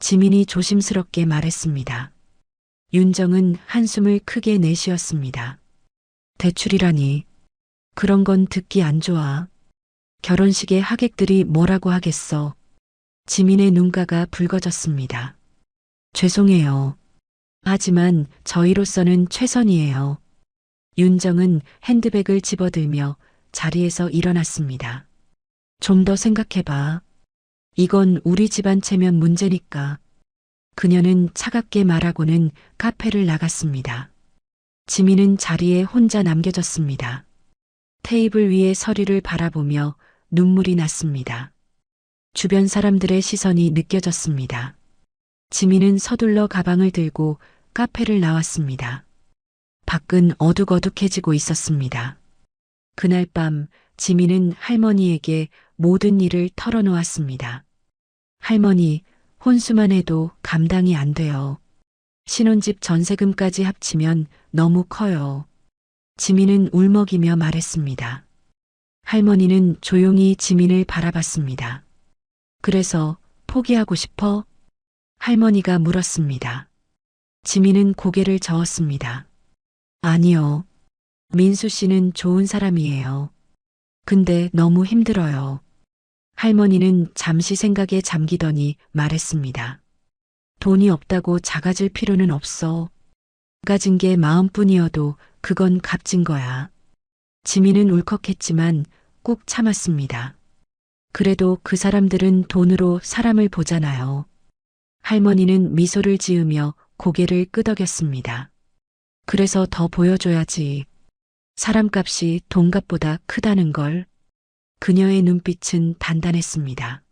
지민이 조심스럽게 말했습니다. 윤정은 한숨을 크게 내쉬었습니다. 대출이라니. 그런 건 듣기 안 좋아. 결혼식에 하객들이 뭐라고 하겠어. 지민의 눈가가 붉어졌습니다. 죄송해요. 하지만 저희로서는 최선이에요. 윤정은 핸드백을 집어들며 자리에서 일어났습니다. 좀 더 생각해봐. 이건 우리 집안 체면 문제니까. 그녀는 차갑게 말하고는 카페를 나갔습니다. 지민은 자리에 혼자 남겨졌습니다. 테이블 위의 서류를 바라보며 눈물이 났습니다. 주변 사람들의 시선이 느껴졌습니다. 지민은 서둘러 가방을 들고 카페를 나왔습니다. 밖은 어둑어둑해지고 있었습니다. 그날 밤 지민은 할머니에게 모든 일을 털어놓았습니다. 할머니, 혼수만 해도 감당이 안 돼요. 신혼집 전세금까지 합치면 너무 커요. 지민은 울먹이며 말했습니다. 할머니는 조용히 지민을 바라봤습니다. 그래서 포기하고 싶어? 할머니가 물었습니다. 지민은 고개를 저었습니다. 아니요. 민수 씨는 좋은 사람이에요. 근데 너무 힘들어요. 할머니는 잠시 생각에 잠기더니 말했습니다. 돈이 없다고 작아질 필요는 없어. 가진 게 마음뿐이어도 그건 값진 거야. 지민은 울컥했지만 꾹 참았습니다. 그래도 그 사람들은 돈으로 사람을 보잖아요. 할머니는 미소를 지으며 고개를 끄덕였습니다. 그래서 더 보여줘야지. 사람값이 돈값보다 크다는 걸. 그녀의 눈빛은 단단했습니다.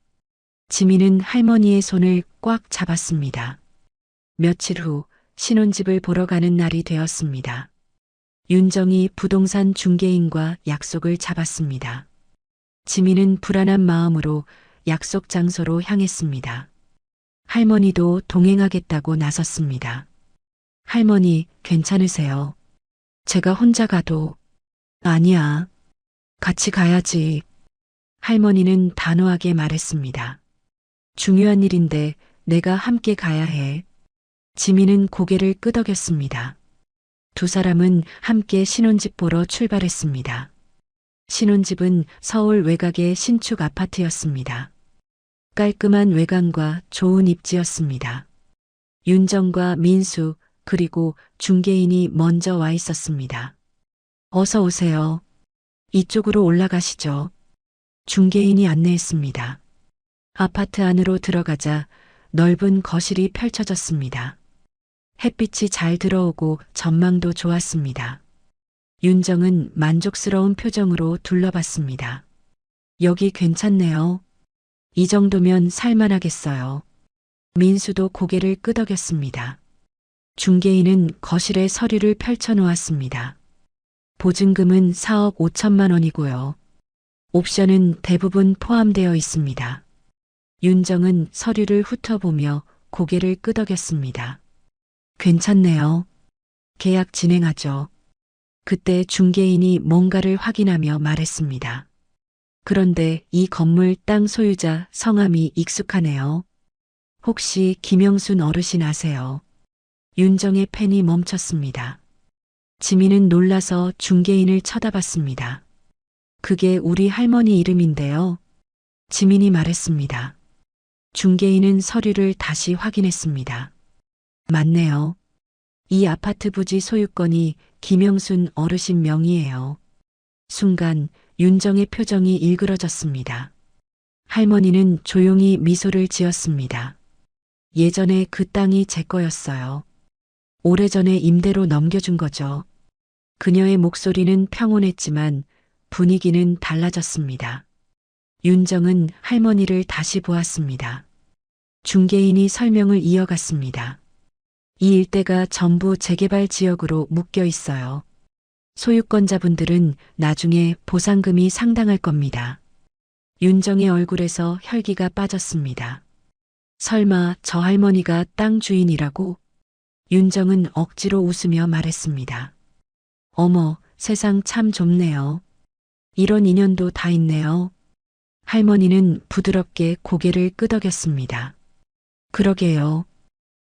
지민은 할머니의 손을 꽉 잡았습니다. 며칠 후 신혼집을 보러 가는 날이 되었습니다. 윤정이 부동산 중개인과 약속을 잡았습니다. 지민은 불안한 마음으로 약속 장소로 향했습니다. 할머니도 동행하겠다고 나섰습니다. 할머니, 괜찮으세요? 제가 혼자 가도. 아니야. 같이 가야지. 할머니는 단호하게 말했습니다. 중요한 일인데 내가 함께 가야 해. 지민은 고개를 끄덕였습니다. 두 사람은 함께 신혼집 보러 출발했습니다. 신혼집은 서울 외곽의 신축 아파트였습니다. 깔끔한 외관과 좋은 입지였습니다. 윤정과 민수 그리고 중개인이 먼저 와 있었습니다. 어서 오세요. 이쪽으로 올라가시죠. 중개인이 안내했습니다. 아파트 안으로 들어가자 넓은 거실이 펼쳐졌습니다. 햇빛이 잘 들어오고 전망도 좋았습니다. 윤정은 만족스러운 표정으로 둘러봤습니다. 여기 괜찮네요. 이 정도면 살만하겠어요. 민수도 고개를 끄덕였습니다. 중개인은 거실에 서류를 펼쳐놓았습니다. 보증금은 4억 5천만 원이고요. 옵션은 대부분 포함되어 있습니다. 윤정은 서류를 훑어보며 고개를 끄덕였습니다. 괜찮네요. 계약 진행하죠. 그때 중개인이 뭔가를 확인하며 말했습니다. 그런데 이 건물 땅 소유자 성함이 익숙하네요. 혹시 김영순 어르신 아세요? 윤정의 펜이 멈췄습니다. 지민은 놀라서 중개인을 쳐다봤습니다. 그게 우리 할머니 이름인데요. 지민이 말했습니다. 중개인은 서류를 다시 확인했습니다. 맞네요. 이 아파트 부지 소유권이 김영순 어르신 명의예요. 순간 윤정의 표정이 일그러졌습니다. 할머니는 조용히 미소를 지었습니다. 예전에 그 땅이 제 거였어요. 오래전에 임대로 넘겨준 거죠. 그녀의 목소리는 평온했지만 분위기는 달라졌습니다. 윤정은 할머니를 다시 보았습니다. 중개인이 설명을 이어갔습니다. 이 일대가 전부 재개발 지역으로 묶여 있어요. 소유권자분들은 나중에 보상금이 상당할 겁니다. 윤정의 얼굴에서 혈기가 빠졌습니다. 설마 저 할머니가 땅 주인이라고? 윤정은 억지로 웃으며 말했습니다. 어머, 세상 참 좁네요. 이런 인연도 다 있네요. 할머니는 부드럽게 고개를 끄덕였습니다. 그러게요.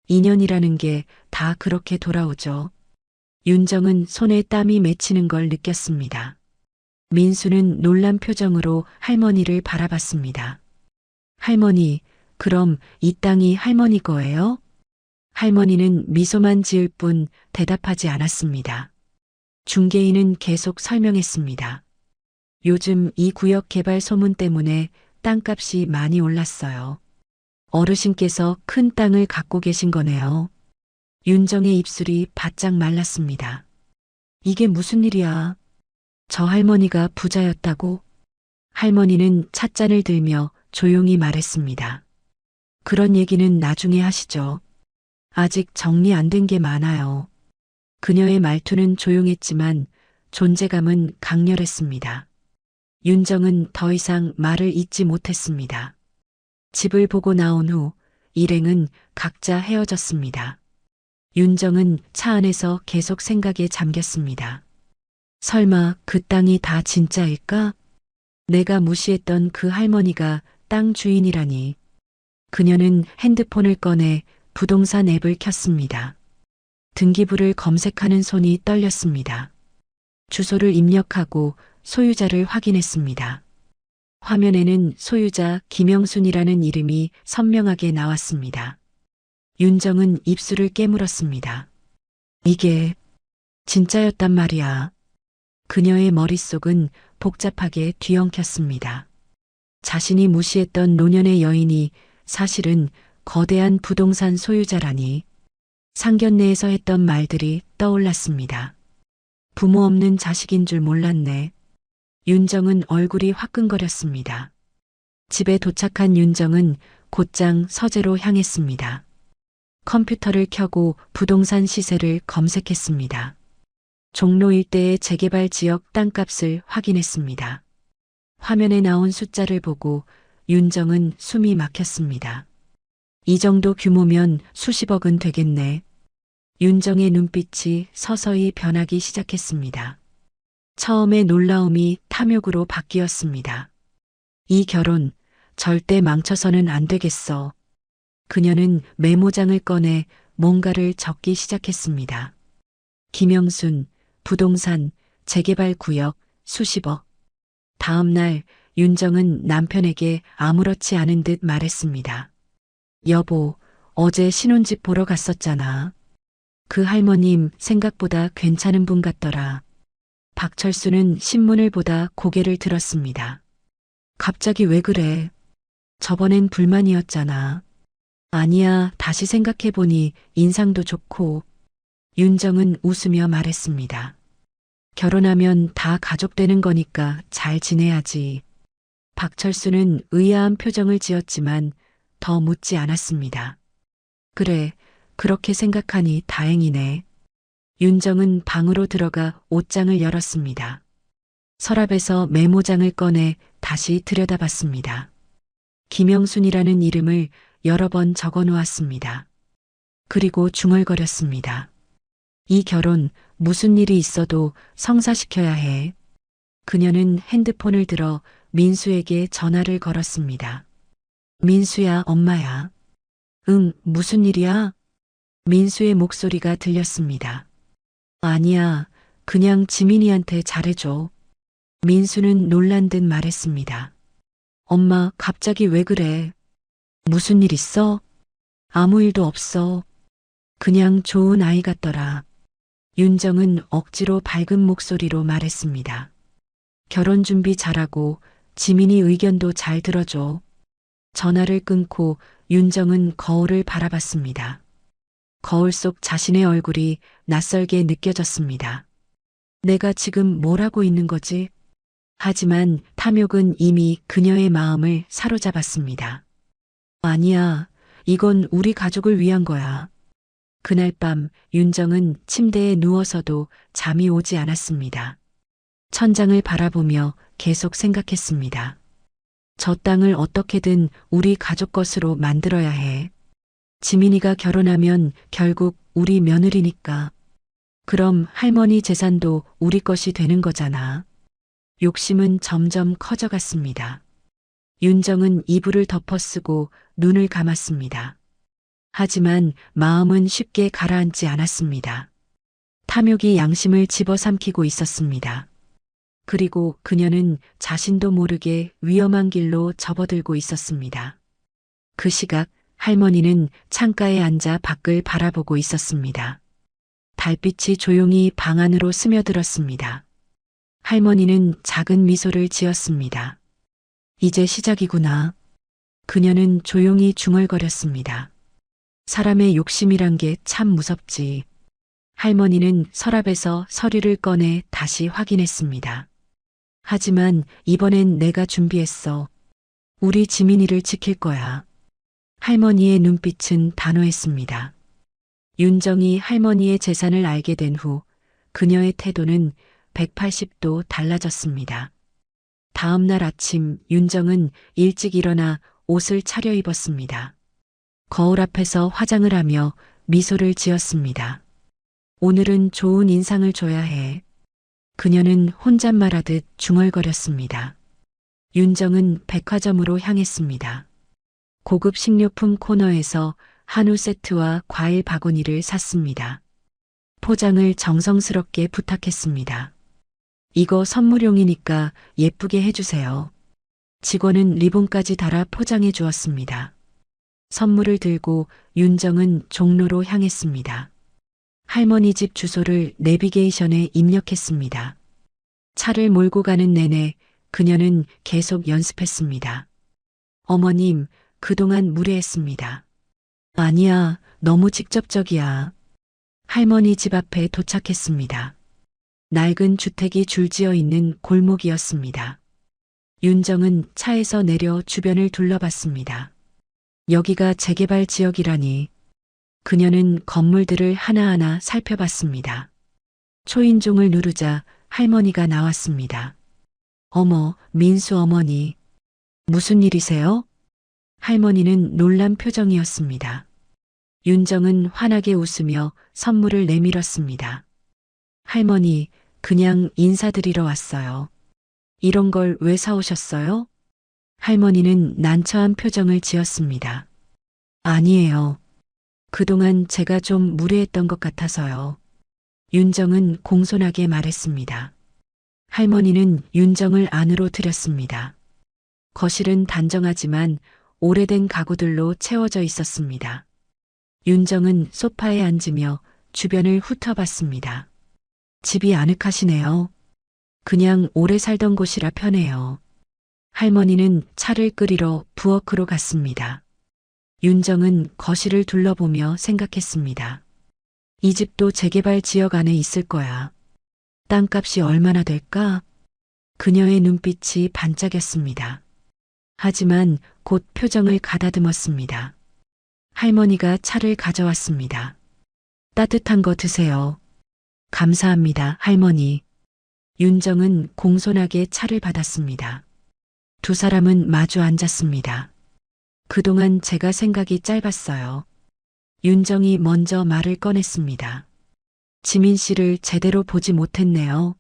인연이라는 게 다 그렇게 돌아오죠. 윤정은 손에 땀이 맺히는 걸 느꼈습니다. 민수는 놀란 표정으로 할머니를 바라봤습니다. 할머니, 그럼 이 땅이 할머니 거예요? 할머니는 미소만 지을 뿐 대답하지 않았습니다. 중개인은 계속 설명했습니다. 요즘 이 구역 개발 소문 때문에 땅값이 많이 올랐어요. 어르신께서 큰 땅을 갖고 계신 거네요. 윤정의 입술이 바짝 말랐습니다. 이게 무슨 일이야? 저 할머니가 부자였다고? 할머니는 찻잔을 들며 조용히 말했습니다. 그런 얘기는 나중에 하시죠. 아직 정리 안 된 게 많아요. 그녀의 말투는 조용했지만 존재감은 강렬했습니다. 윤정은 더 이상 말을 잇지 못했습니다. 집을 보고 나온 후 일행은 각자 헤어졌습니다. 윤정은 차 안에서 계속 생각에 잠겼습니다. 설마 그 땅이 다 진짜일까? 내가 무시했던 그 할머니가 땅 주인이라니. 그녀는 핸드폰을 꺼내 부동산 앱을 켰습니다. 등기부를 검색하는 손이 떨렸습니다. 주소를 입력하고 소유자를 확인했습니다. 화면에는 소유자 김영순이라는 이름이 선명하게 나왔습니다. 윤정은 입술을 깨물었습니다. 이게 진짜였단 말이야. 그녀의 머릿속은 복잡하게 뒤엉켰습니다. 자신이 무시했던 노년의 여인이 사실은 거대한 부동산 소유자라니. 상견례에서 했던 말들이 떠올랐습니다. 부모 없는 자식인 줄 몰랐네. 윤정은 얼굴이 화끈거렸습니다. 집에 도착한 윤정은 곧장 서재로 향했습니다. 컴퓨터를 켜고 부동산 시세를 검색했습니다. 종로 일대의 재개발 지역 땅값을 확인했습니다. 화면에 나온 숫자를 보고 윤정은 숨이 막혔습니다. 이 정도 규모면 수십억은 되겠네. 윤정의 눈빛이 서서히 변하기 시작했습니다. 처음에 놀라움이 탐욕으로 바뀌었습니다. 이 결혼 절대 망쳐서는 안 되겠어. 그녀는 메모장을 꺼내 뭔가를 적기 시작했습니다. 김영순, 부동산, 재개발 구역, 수십억. 다음 날 윤정은 남편에게 아무렇지 않은 듯 말했습니다. 여보, 어제 신혼집 보러 갔었잖아. 그 할머님 생각보다 괜찮은 분 같더라. 박철수는 신문을 보다 고개를 들었습니다. 갑자기 왜 그래? 저번엔 불만이었잖아. 아니야, 다시 생각해보니 인상도 좋고. 윤정은 웃으며 말했습니다. 결혼하면 다 가족 되는 거니까 잘 지내야지. 박철수는 의아한 표정을 지었지만 더 묻지 않았습니다. 그래, 그렇게 생각하니 다행이네. 윤정은 방으로 들어가 옷장을 열었습니다. 서랍에서 메모장을 꺼내 다시 들여다봤습니다. 김영순이라는 이름을 여러 번 적어 놓았습니다. 그리고 중얼거렸습니다. 이 결혼 무슨 일이 있어도 성사시켜야 해. 그녀는 핸드폰을 들어 민수에게 전화를 걸었습니다. 민수야, 엄마야. 응, 무슨 일이야? 민수의 목소리가 들렸습니다. 아니야, 그냥 지민이한테 잘해줘. 민수는 놀란 듯 말했습니다. 엄마, 갑자기 왜 그래? 무슨 일 있어? 아무 일도 없어. 그냥 좋은 아이 같더라. 윤정은 억지로 밝은 목소리로 말했습니다. 결혼 준비 잘하고 지민이 의견도 잘 들어줘. 전화를 끊고 윤정은 거울을 바라봤습니다. 거울 속 자신의 얼굴이 낯설게 느껴졌습니다. 내가 지금 뭘 하고 있는 거지? 하지만 탐욕은 이미 그녀의 마음을 사로잡았습니다. 아니야, 이건 우리 가족을 위한 거야. 그날 밤 윤정은 침대에 누워서도 잠이 오지 않았습니다. 천장을 바라보며 계속 생각했습니다. 저 땅을 어떻게든 우리 가족 것으로 만들어야 해. 지민이가 결혼하면 결국 우리 며느리니까. 그럼 할머니 재산도 우리 것이 되는 거잖아. 욕심은 점점 커져갔습니다. 윤정은 이불을 덮어쓰고 눈을 감았습니다. 하지만 마음은 쉽게 가라앉지 않았습니다. 탐욕이 양심을 집어삼키고 있었습니다. 그리고 그녀는 자신도 모르게 위험한 길로 접어들고 있었습니다. 그 시각 할머니는 창가에 앉아 밖을 바라보고 있었습니다. 달빛이 조용히 방 안으로 스며들었습니다. 할머니는 작은 미소를 지었습니다. 이제 시작이구나. 그녀는 조용히 중얼거렸습니다. 사람의 욕심이란 게 참 무섭지. 할머니는 서랍에서 서류를 꺼내 다시 확인했습니다. 하지만 이번엔 내가 준비했어. 우리 지민이를 지킬 거야. 할머니의 눈빛은 단호했습니다. 윤정이 할머니의 재산을 알게 된 후 그녀의 태도는 180도 달라졌습니다. 다음 날 아침 윤정은 일찍 일어나 옷을 차려입었습니다. 거울 앞에서 화장을 하며 미소를 지었습니다. 오늘은 좋은 인상을 줘야 해. 그녀는 혼잣말하듯 중얼거렸습니다. 윤정은 백화점으로 향했습니다. 고급 식료품 코너에서 한우 세트와 과일 바구니를 샀습니다. 포장을 정성스럽게 부탁했습니다. 이거 선물용이니까 예쁘게 해주세요. 직원은 리본까지 달아 포장해 주었습니다. 선물을 들고 윤정은 종로로 향했습니다. 할머니 집 주소를 내비게이션에 입력했습니다. 차를 몰고 가는 내내 그녀는 계속 연습했습니다. 어머님, 그동안 무례했습니다. 아니야, 너무 직접적이야. 할머니 집 앞에 도착했습니다. 낡은 주택이 줄지어 있는 골목이었습니다. 윤정은 차에서 내려 주변을 둘러봤습니다. 여기가 재개발 지역이라니. 그녀는 건물들을 하나하나 살펴봤습니다. 초인종을 누르자 할머니가 나왔습니다. 어머, 민수 어머니. 무슨 일이세요? 할머니는 놀란 표정이었습니다. 윤정은 환하게 웃으며 선물을 내밀었습니다. 할머니, 그냥 인사드리러 왔어요. 이런 걸 왜 사오셨어요? 할머니는 난처한 표정을 지었습니다. 아니에요. 그동안 제가 좀 무례했던 것 같아서요. 윤정은 공손하게 말했습니다. 할머니는 윤정을 안으로 들였습니다. 거실은 단정하지만 오래된 가구들로 채워져 있었습니다. 윤정은 소파에 앉으며 주변을 훑어봤습니다. 집이 아늑하시네요. 그냥 오래 살던 곳이라 편해요. 할머니는 차를 끓이러 부엌으로 갔습니다. 윤정은 거실을 둘러보며 생각했습니다. 이 집도 재개발 지역 안에 있을 거야. 땅값이 얼마나 될까? 그녀의 눈빛이 반짝였습니다. 하지만 곧 표정을 가다듬었습니다. 할머니가 차를 가져왔습니다. 따뜻한 거 드세요. 감사합니다, 할머니. 윤정은 공손하게 차를 받았습니다. 두 사람은 마주 앉았습니다. 그동안 제가 생각이 짧았어요. 윤정이 먼저 말을 꺼냈습니다. 지민 씨를 제대로 보지 못했네요.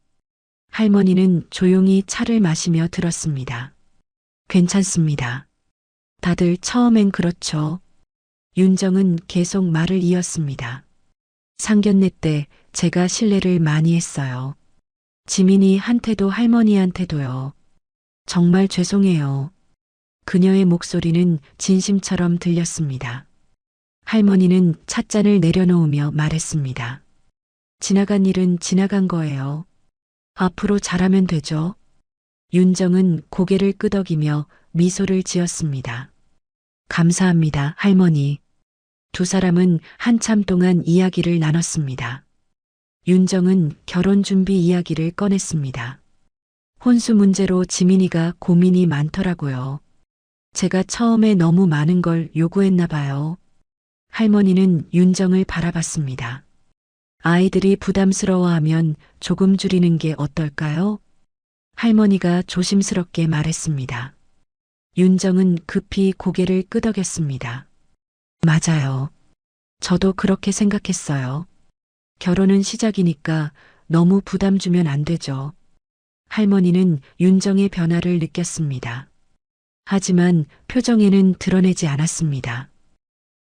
할머니는 조용히 차를 마시며 들었습니다. 괜찮습니다. 다들 처음엔 그렇죠. 윤정은 계속 말을 이었습니다. 상견례 때 제가 실례를 많이 했어요. 지민이한테도 할머니한테도요. 정말 죄송해요. 그녀의 목소리는 진심처럼 들렸습니다. 할머니는 찻잔을 내려놓으며 말했습니다. 지나간 일은 지나간 거예요. 앞으로 잘하면 되죠. 윤정은 고개를 끄덕이며 미소를 지었습니다. 감사합니다, 할머니. 두 사람은 한참 동안 이야기를 나눴습니다. 윤정은 결혼 준비 이야기를 꺼냈습니다. 혼수 문제로 지민이가 고민이 많더라고요. 제가 처음에 너무 많은 걸 요구했나 봐요. 할머니는 윤정을 바라봤습니다. 아이들이 부담스러워하면 조금 줄이는 게 어떨까요? 할머니가 조심스럽게 말했습니다. 윤정은 급히 고개를 끄덕였습니다. 맞아요. 저도 그렇게 생각했어요. 결혼은 시작이니까 너무 부담 주면 안 되죠. 할머니는 윤정의 변화를 느꼈습니다. 하지만 표정에는 드러내지 않았습니다.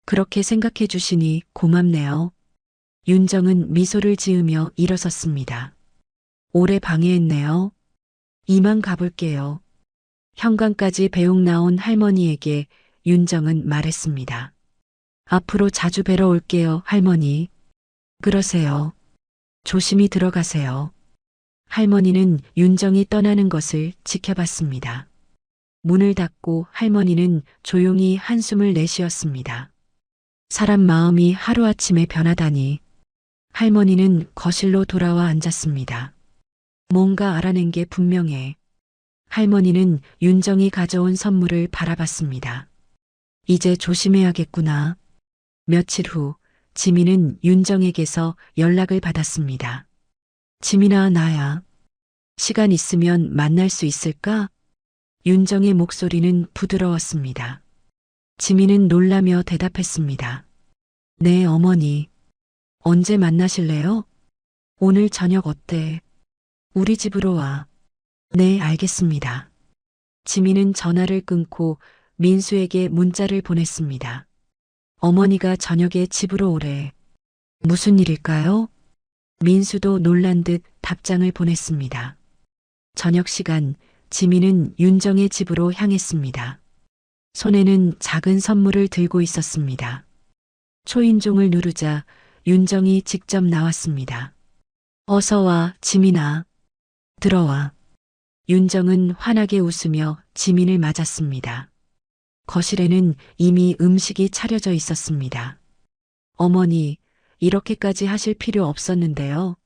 그렇게 생각해 주시니 고맙네요. 윤정은 미소를 지으며 일어섰습니다. 오래 방해했네요. 이만 가볼게요. 현관까지 배웅 나온 할머니에게 윤정은 말했습니다. 앞으로 자주 뵈러 올게요, 할머니. 그러세요. 조심히 들어가세요. 할머니는 윤정이 떠나는 것을 지켜봤습니다. 문을 닫고 할머니는 조용히 한숨을 내쉬었습니다. 사람 마음이 하루아침에 변하다니. 할머니는 거실로 돌아와 앉았습니다. 뭔가 알아낸 게 분명해. 할머니는 윤정이 가져온 선물을 바라봤습니다. 이제 조심해야겠구나. 며칠 후 지민은 윤정에게서 연락을 받았습니다. 지민아, 나야. 시간 있으면 만날 수 있을까? 윤정의 목소리는 부드러웠습니다. 지민은 놀라며 대답했습니다. 네, 어머니. 언제 만나실래요? 오늘 저녁 어때? 우리 집으로 와. 네, 알겠습니다. 지민은 전화를 끊고 민수에게 문자를 보냈습니다. 어머니가 저녁에 집으로 오래. 무슨 일일까요? 민수도 놀란 듯 답장을 보냈습니다. 저녁 시간, 지민은 윤정의 집으로 향했습니다. 손에는 작은 선물을 들고 있었습니다. 초인종을 누르자 윤정이 직접 나왔습니다. 어서 와, 지민아. 들어와. 윤정은 환하게 웃으며 지민을 맞았습니다. 거실에는 이미 음식이 차려져 있었습니다. 어머니, 이렇게까지 하실 필요 없었는데요.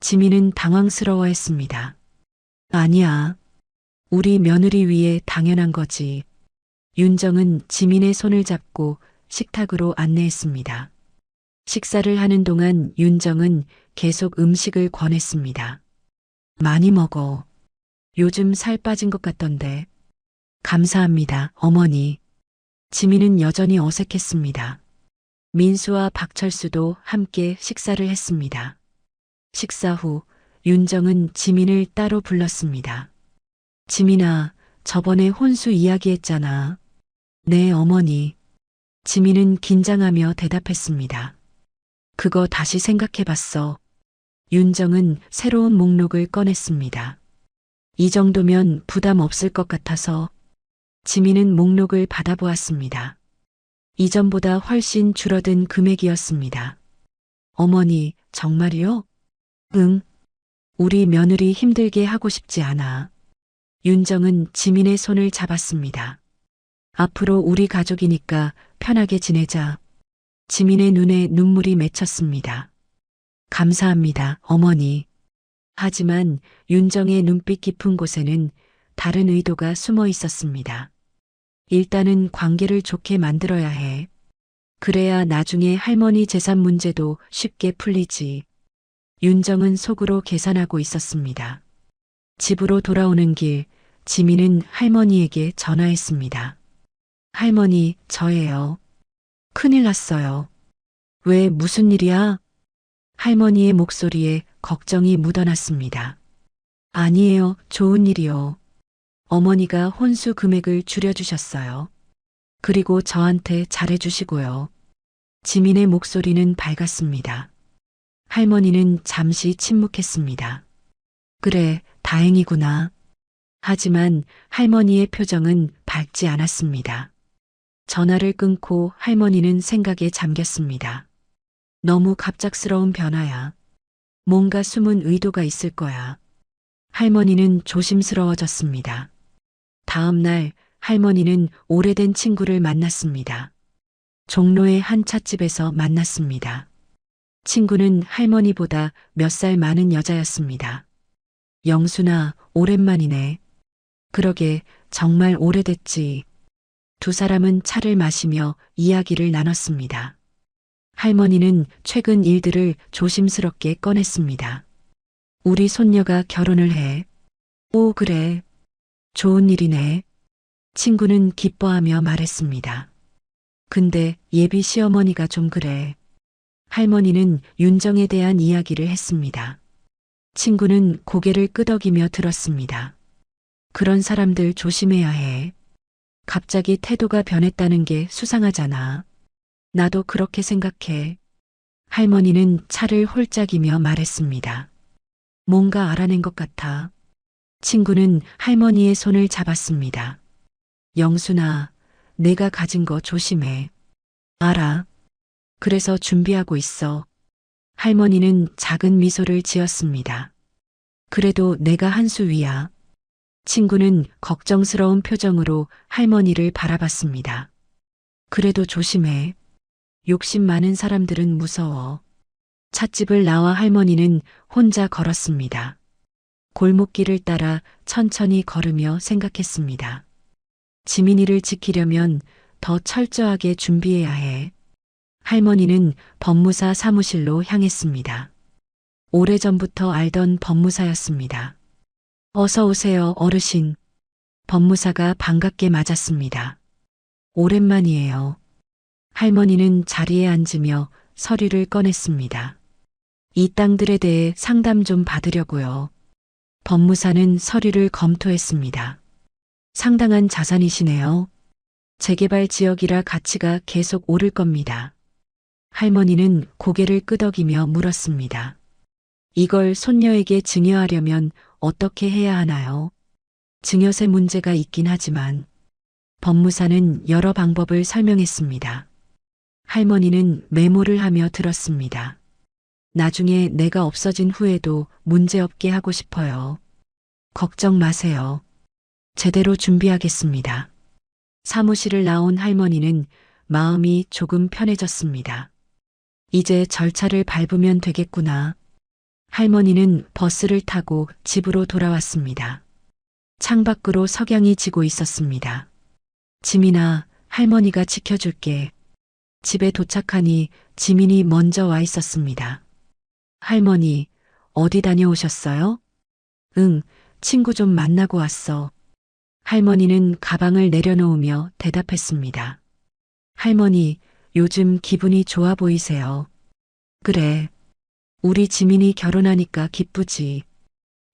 지민은 당황스러워했습니다. 아니야. 우리 며느리 위해 당연한 거지. 윤정은 지민의 손을 잡고 식탁으로 안내했습니다. 식사를 하는 동안 윤정은 계속 음식을 권했습니다. 많이 먹어. 요즘 살 빠진 것 같던데. 감사합니다, 어머니. 지민은 여전히 어색했습니다. 민수와 박철수도 함께 식사를 했습니다. 식사 후 윤정은 지민을 따로 불렀습니다. 지민아, 저번에 혼수 이야기했잖아. 네, 어머니. 지민은 긴장하며 대답했습니다. 그거 다시 생각해봤어. 윤정은 새로운 목록을 꺼냈습니다. 이 정도면 부담 없을 것 같아서. 지민은 목록을 받아보았습니다. 이전보다 훨씬 줄어든 금액이었습니다. 어머니, 정말이요? 응. 우리 며느리 힘들게 하고 싶지 않아. 윤정은 지민의 손을 잡았습니다. 앞으로 우리 가족이니까 편하게 지내자. 지민의 눈에 눈물이 맺혔습니다. 감사합니다, 어머니. 하지만 윤정의 눈빛 깊은 곳에는 다른 의도가 숨어 있었습니다. 일단은 관계를 좋게 만들어야 해. 그래야 나중에 할머니 재산 문제도 쉽게 풀리지. 윤정은 속으로 계산하고 있었습니다. 집으로 돌아오는 길, 지민은 할머니에게 전화했습니다. 할머니, 저예요. 큰일 났어요. 왜 무슨 일이야? 할머니의 목소리에 걱정이 묻어났습니다. 아니에요, 좋은 일이요. 어머니가 혼수 금액을 줄여주셨어요. 그리고 저한테 잘해주시고요. 지민의 목소리는 밝았습니다. 할머니는 잠시 침묵했습니다. 그래, 다행이구나. 하지만 할머니의 표정은 밝지 않았습니다. 전화를 끊고 할머니는 생각에 잠겼습니다. 너무 갑작스러운 변화야. 뭔가 숨은 의도가 있을 거야. 할머니는 조심스러워졌습니다. 다음 날 할머니는 오래된 친구를 만났습니다. 종로의 한 찻집에서 만났습니다. 친구는 할머니보다 몇 살 많은 여자였습니다. 영순아, 오랜만이네. 그러게, 정말 오래됐지. 두 사람은 차를 마시며 이야기를 나눴습니다. 할머니는 최근 일들을 조심스럽게 꺼냈습니다. 우리 손녀가 결혼을 해. 오, 그래. 좋은 일이네. 친구는 기뻐하며 말했습니다. 근데 예비 시어머니가 좀 그래. 할머니는 윤정에 대한 이야기를 했습니다. 친구는 고개를 끄덕이며 들었습니다. 그런 사람들 조심해야 해. 갑자기 태도가 변했다는 게 수상하잖아. 나도 그렇게 생각해. 할머니는 차를 홀짝이며 말했습니다. 뭔가 알아낸 것 같아. 친구는 할머니의 손을 잡았습니다. 영순아, 내가 가진 거 조심해. 알아. 그래서 준비하고 있어. 할머니는 작은 미소를 지었습니다. 그래도 내가 한 수 위야. 친구는 걱정스러운 표정으로 할머니를 바라봤습니다. 그래도 조심해. 욕심 많은 사람들은 무서워. 찻집을 나와 할머니는 혼자 걸었습니다. 골목길을 따라 천천히 걸으며 생각했습니다. 지민이를 지키려면 더 철저하게 준비해야 해. 할머니는 법무사 사무실로 향했습니다. 오래전부터 알던 법무사였습니다. 어서 오세요, 어르신. 법무사가 반갑게 맞았습니다. 오랜만이에요. 할머니는 자리에 앉으며 서류를 꺼냈습니다. 이 땅들에 대해 상담 좀 받으려고요. 법무사는 서류를 검토했습니다. 상당한 자산이시네요. 재개발 지역이라 가치가 계속 오를 겁니다. 할머니는 고개를 끄덕이며 물었습니다. 이걸 손녀에게 증여하려면 어떻게 해야 하나요? 증여세 문제가 있긴 하지만 법무사는 여러 방법을 설명했습니다. 할머니는 메모를 하며 들었습니다. 나중에 내가 없어진 후에도 문제없게 하고 싶어요. 걱정 마세요. 제대로 준비하겠습니다. 사무실을 나온 할머니는 마음이 조금 편해졌습니다. 이제 절차를 밟으면 되겠구나. 할머니는 버스를 타고 집으로 돌아왔습니다. 창밖으로 석양이 지고 있었습니다. 지민아, 할머니가 지켜줄게. 집에 도착하니 지민이 먼저 와 있었습니다. 할머니, 어디 다녀오셨어요? 응, 친구 좀 만나고 왔어. 할머니는 가방을 내려놓으며 대답했습니다. 할머니, 요즘 기분이 좋아 보이세요. 그래. 우리 지민이 결혼하니까 기쁘지.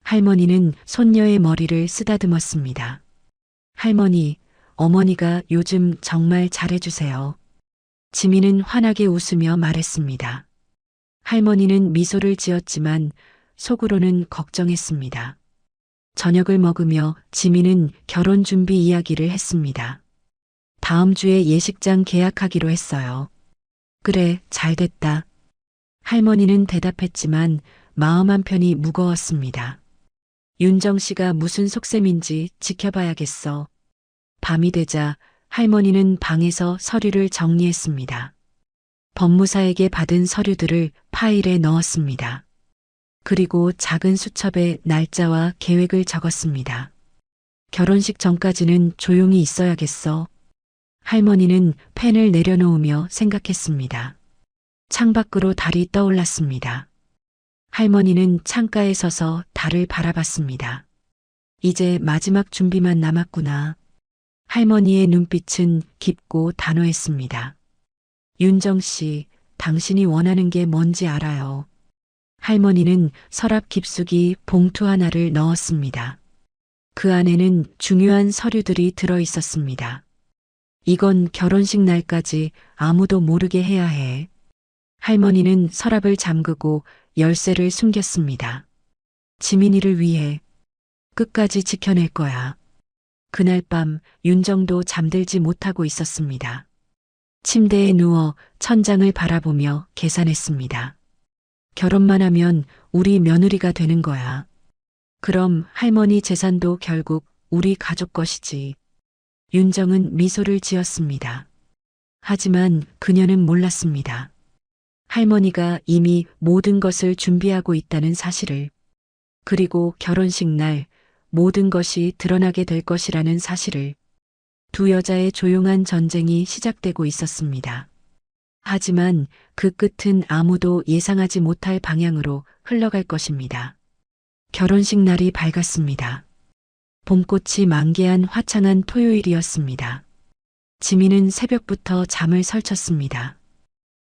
할머니는 손녀의 머리를 쓰다듬었습니다. 할머니, 어머니가 요즘 정말 잘해주세요. 지민은 환하게 웃으며 말했습니다. 할머니는 미소를 지었지만 속으로는 걱정했습니다. 저녁을 먹으며 지민은 결혼 준비 이야기를 했습니다. 다음 주에 예식장 계약하기로 했어요. 그래, 잘 됐다. 할머니는 대답했지만 마음 한편이 무거웠습니다. 윤정 씨가 무슨 속셈인지 지켜봐야겠어. 밤이 되자 할머니는 방에서 서류를 정리했습니다. 법무사에게 받은 서류들을 파일에 넣었습니다. 그리고 작은 수첩에 날짜와 계획을 적었습니다. 결혼식 전까지는 조용히 있어야겠어. 할머니는 펜을 내려놓으며 생각했습니다. 창밖으로 달이 떠올랐습니다. 할머니는 창가에 서서 달을 바라봤습니다. 이제 마지막 준비만 남았구나. 할머니의 눈빛은 깊고 단호했습니다. 윤정 씨, 당신이 원하는 게 뭔지 알아요. 할머니는 서랍 깊숙이 봉투 하나를 넣었습니다. 그 안에는 중요한 서류들이 들어 있었습니다. 이건 결혼식 날까지 아무도 모르게 해야 해. 할머니는 서랍을 잠그고 열쇠를 숨겼습니다. 지민이를 위해 끝까지 지켜낼 거야. 그날 밤 윤정도 잠들지 못하고 있었습니다. 침대에 누워 천장을 바라보며 계산했습니다. 결혼만 하면 우리 며느리가 되는 거야. 그럼 할머니 재산도 결국 우리 가족 것이지. 윤정은 미소를 지었습니다. 하지만 그녀는 몰랐습니다. 할머니가 이미 모든 것을 준비하고 있다는 사실을, 그리고 결혼식 날 모든 것이 드러나게 될 것이라는 사실을. 두 여자의 조용한 전쟁이 시작되고 있었습니다. 하지만 그 끝은 아무도 예상하지 못할 방향으로 흘러갈 것입니다. 결혼식 날이 밝았습니다. 봄꽃이 만개한 화창한 토요일이었습니다. 지민은 새벽부터 잠을 설쳤습니다.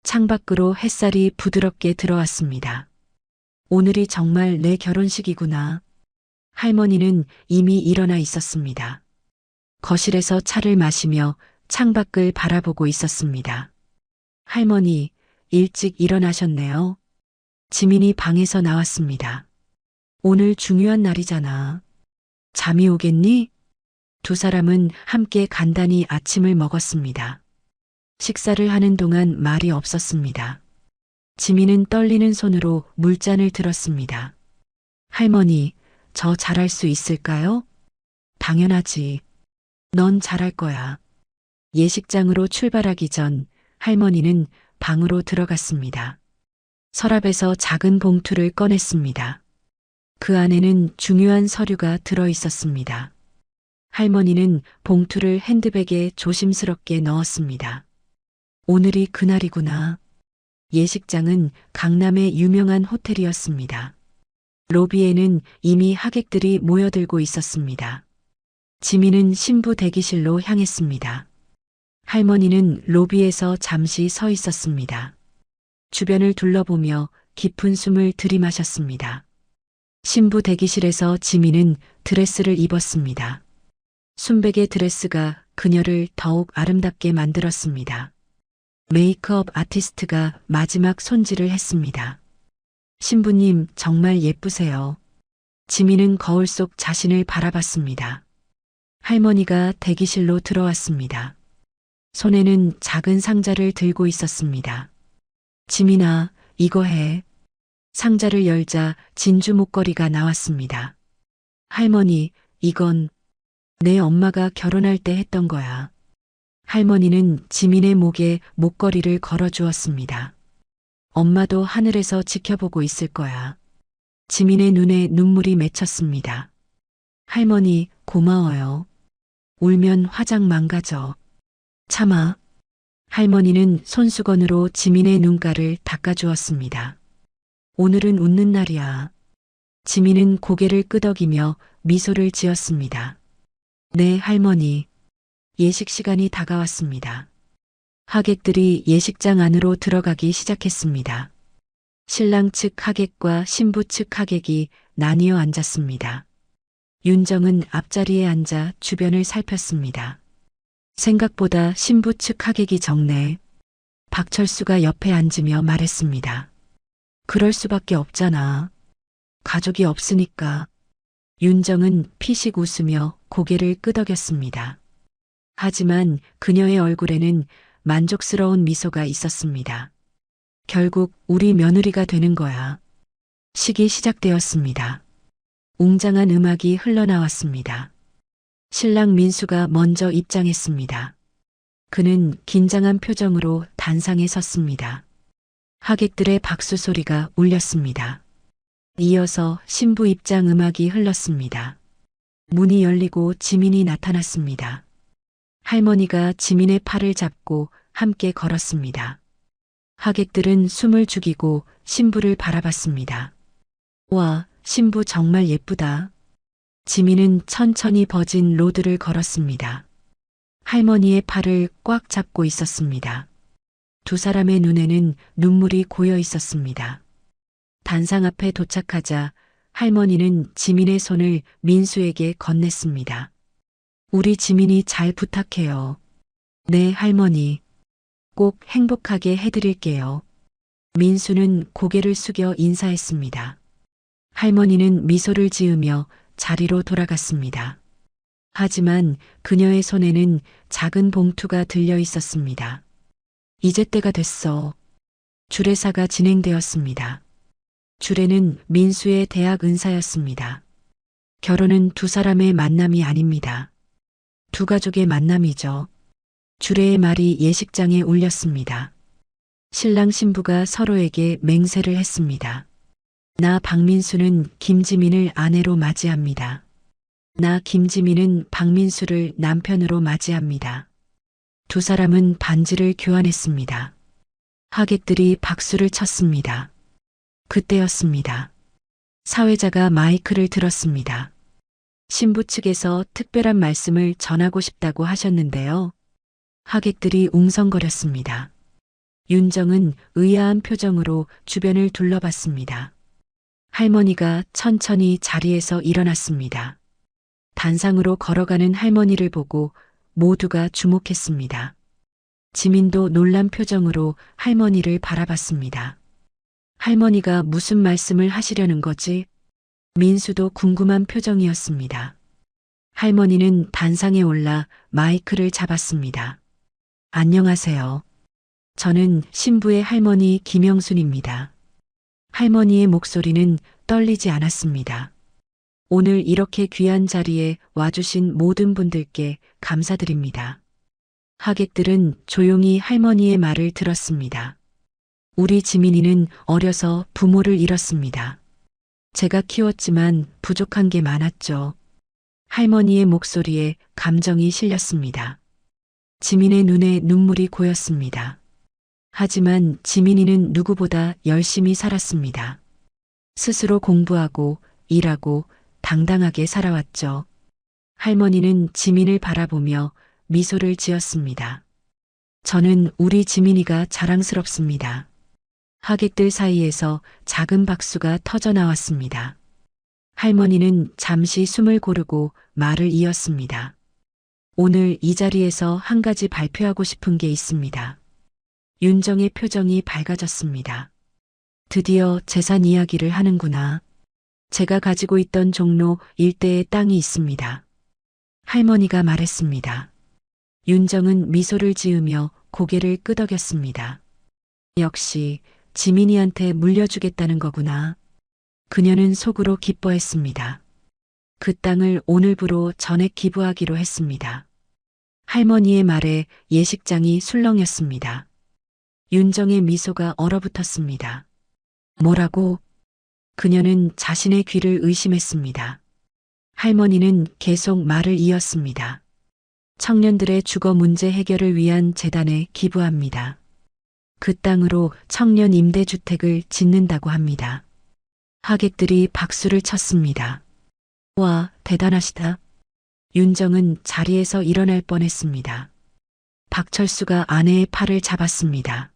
창밖으로 햇살이 부드럽게 들어왔습니다. 오늘이 정말 내 결혼식이구나. 할머니는 이미 일어나 있었습니다. 거실에서 차를 마시며 창밖을 바라보고 있었습니다. 할머니, 일찍 일어나셨네요. 지민이 방에서 나왔습니다. 오늘 중요한 날이잖아. 잠이 오겠니? 두 사람은 함께 간단히 아침을 먹었습니다. 식사를 하는 동안 말이 없었습니다. 지민은 떨리는 손으로 물잔을 들었습니다. 할머니, 저 잘할 수 있을까요? 당연하지. 넌 잘할 거야. 예식장으로 출발하기 전 할머니는 방으로 들어갔습니다. 서랍에서 작은 봉투를 꺼냈습니다. 그 안에는 중요한 서류가 들어 있었습니다. 할머니는 봉투를 핸드백에 조심스럽게 넣었습니다. 오늘이 그날이구나. 예식장은 강남의 유명한 호텔이었습니다. 로비에는 이미 하객들이 모여들고 있었습니다. 지민은 신부 대기실로 향했습니다. 할머니는 로비에서 잠시 서 있었습니다. 주변을 둘러보며 깊은 숨을 들이마셨습니다. 신부 대기실에서 지민은 드레스를 입었습니다. 순백의 드레스가 그녀를 더욱 아름답게 만들었습니다. 메이크업 아티스트가 마지막 손질을 했습니다. 신부님 정말 예쁘세요. 지민은 거울 속 자신을 바라봤습니다. 할머니가 대기실로 들어왔습니다. 손에는 작은 상자를 들고 있었습니다. 지민아, 이거 해. 상자를 열자 진주 목걸이가 나왔습니다. 할머니, 이건 내 엄마가 결혼할 때 했던 거야. 할머니는 지민의 목에 목걸이를 걸어주었습니다. 엄마도 하늘에서 지켜보고 있을 거야. 지민의 눈에 눈물이 맺혔습니다. 할머니, 고마워요. 울면 화장 망가져. 참아. 할머니는 손수건으로 지민의 눈가를 닦아주었습니다. 오늘은 웃는 날이야. 지민은 고개를 끄덕이며 미소를 지었습니다. 네, 할머니. 예식 시간이 다가왔습니다. 하객들이 예식장 안으로 들어가기 시작했습니다. 신랑 측 하객과 신부 측 하객이 나뉘어 앉았습니다. 윤정은 앞자리에 앉아 주변을 살폈습니다. 생각보다 신부 측 하객이 적네. 박철수가 옆에 앉으며 말했습니다. 그럴 수밖에 없잖아. 가족이 없으니까. 윤정은 피식 웃으며 고개를 끄덕였습니다. 하지만 그녀의 얼굴에는 만족스러운 미소가 있었습니다. 결국 우리 며느리가 되는 거야. 식이 시작되었습니다. 웅장한 음악이 흘러나왔습니다. 신랑 민수가 먼저 입장했습니다. 그는 긴장한 표정으로 단상에 섰습니다. 하객들의 박수 소리가 울렸습니다. 이어서 신부 입장 음악이 흘렀습니다. 문이 열리고 지민이 나타났습니다. 할머니가 지민의 팔을 잡고 함께 걸었습니다. 하객들은 숨을 죽이고 신부를 바라봤습니다. 와, 신부 정말 예쁘다. 지민은 천천히 버진 로드를 걸었습니다. 할머니의 팔을 꽉 잡고 있었습니다. 두 사람의 눈에는 눈물이 고여 있었습니다. 단상 앞에 도착하자 할머니는 지민의 손을 민수에게 건넸습니다. 우리 지민이 잘 부탁해요. 네, 할머니. 꼭 행복하게 해드릴게요. 민수는 고개를 숙여 인사했습니다. 할머니는 미소를 지으며 자리로 돌아갔습니다. 하지만 그녀의 손에는 작은 봉투가 들려 있었습니다. 이제 때가 됐어. 주례사가 진행되었습니다. 주례는 민수의 대학 은사였습니다. 결혼은 두 사람의 만남이 아닙니다. 두 가족의 만남이죠. 주례의 말이 예식장에 울렸습니다. 신랑 신부가 서로에게 맹세를 했습니다. 나 박민수는 김지민을 아내로 맞이합니다. 나 김지민은 박민수를 남편으로 맞이합니다. 두 사람은 반지를 교환했습니다. 하객들이 박수를 쳤습니다. 그때였습니다. 사회자가 마이크를 들었습니다. 신부 측에서 특별한 말씀을 전하고 싶다고 하셨는데요. 하객들이 웅성거렸습니다. 윤정은 의아한 표정으로 주변을 둘러봤습니다. 할머니가 천천히 자리에서 일어났습니다. 단상으로 걸어가는 할머니를 보고 모두가 주목했습니다. 지민도 놀란 표정으로 할머니를 바라봤습니다. 할머니가 무슨 말씀을 하시려는 거지? 민수도 궁금한 표정이었습니다. 할머니는 단상에 올라 마이크를 잡았습니다. 안녕하세요. 저는 신부의 할머니 김영순입니다. 할머니의 목소리는 떨리지 않았습니다. 오늘 이렇게 귀한 자리에 와주신 모든 분들께 감사드립니다. 하객들은 조용히 할머니의 말을 들었습니다. 우리 지민이는 어려서 부모를 잃었습니다. 제가 키웠지만 부족한 게 많았죠. 할머니의 목소리에 감정이 실렸습니다. 지민의 눈에 눈물이 고였습니다. 하지만 지민이는 누구보다 열심히 살았습니다. 스스로 공부하고 일하고 당당하게 살아왔죠. 할머니는 지민을 바라보며 미소를 지었습니다. 저는 우리 지민이가 자랑스럽습니다. 하객들 사이에서 작은 박수가 터져 나왔습니다. 할머니는 잠시 숨을 고르고 말을 이었습니다. 오늘 이 자리에서 한 가지 발표하고 싶은 게 있습니다. 윤정의 표정이 밝아졌습니다. 드디어 재산 이야기를 하는구나. 제가 가지고 있던 종로 일대의 땅이 있습니다. 할머니가 말했습니다. 윤정은 미소를 지으며 고개를 끄덕였습니다. 역시 지민이한테 물려주겠다는 거구나. 그녀는 속으로 기뻐했습니다. 그 땅을 오늘부로 전액 기부하기로 했습니다. 할머니의 말에 예식장이 술렁였습니다. 윤정의 미소가 얼어붙었습니다. 뭐라고? 그녀는 자신의 귀를 의심했습니다. 할머니는 계속 말을 이었습니다. 청년들의 주거 문제 해결을 위한 재단에 기부합니다. 그 땅으로 청년 임대주택을 짓는다고 합니다. 하객들이 박수를 쳤습니다. 와, 대단하시다. 윤정은 자리에서 일어날 뻔했습니다. 박철수가 아내의 팔을 잡았습니다.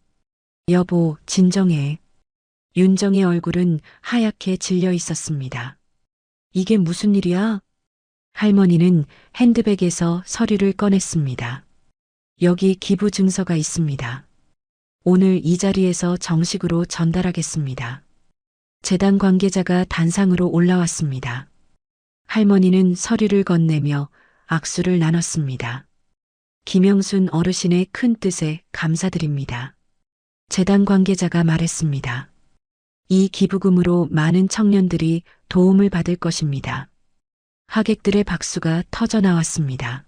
여보, 진정해. 윤정의 얼굴은 하얗게 질려 있었습니다. 이게 무슨 일이야? 할머니는 핸드백에서 서류를 꺼냈습니다. 여기 기부 증서가 있습니다. 오늘 이 자리에서 정식으로 전달하겠습니다. 재단 관계자가 단상으로 올라왔습니다. 할머니는 서류를 건네며 악수를 나눴습니다. 김영순 어르신의 큰 뜻에 감사드립니다. 재단 관계자가 말했습니다. 이 기부금으로 많은 청년들이 도움을 받을 것입니다. 하객들의 박수가 터져 나왔습니다.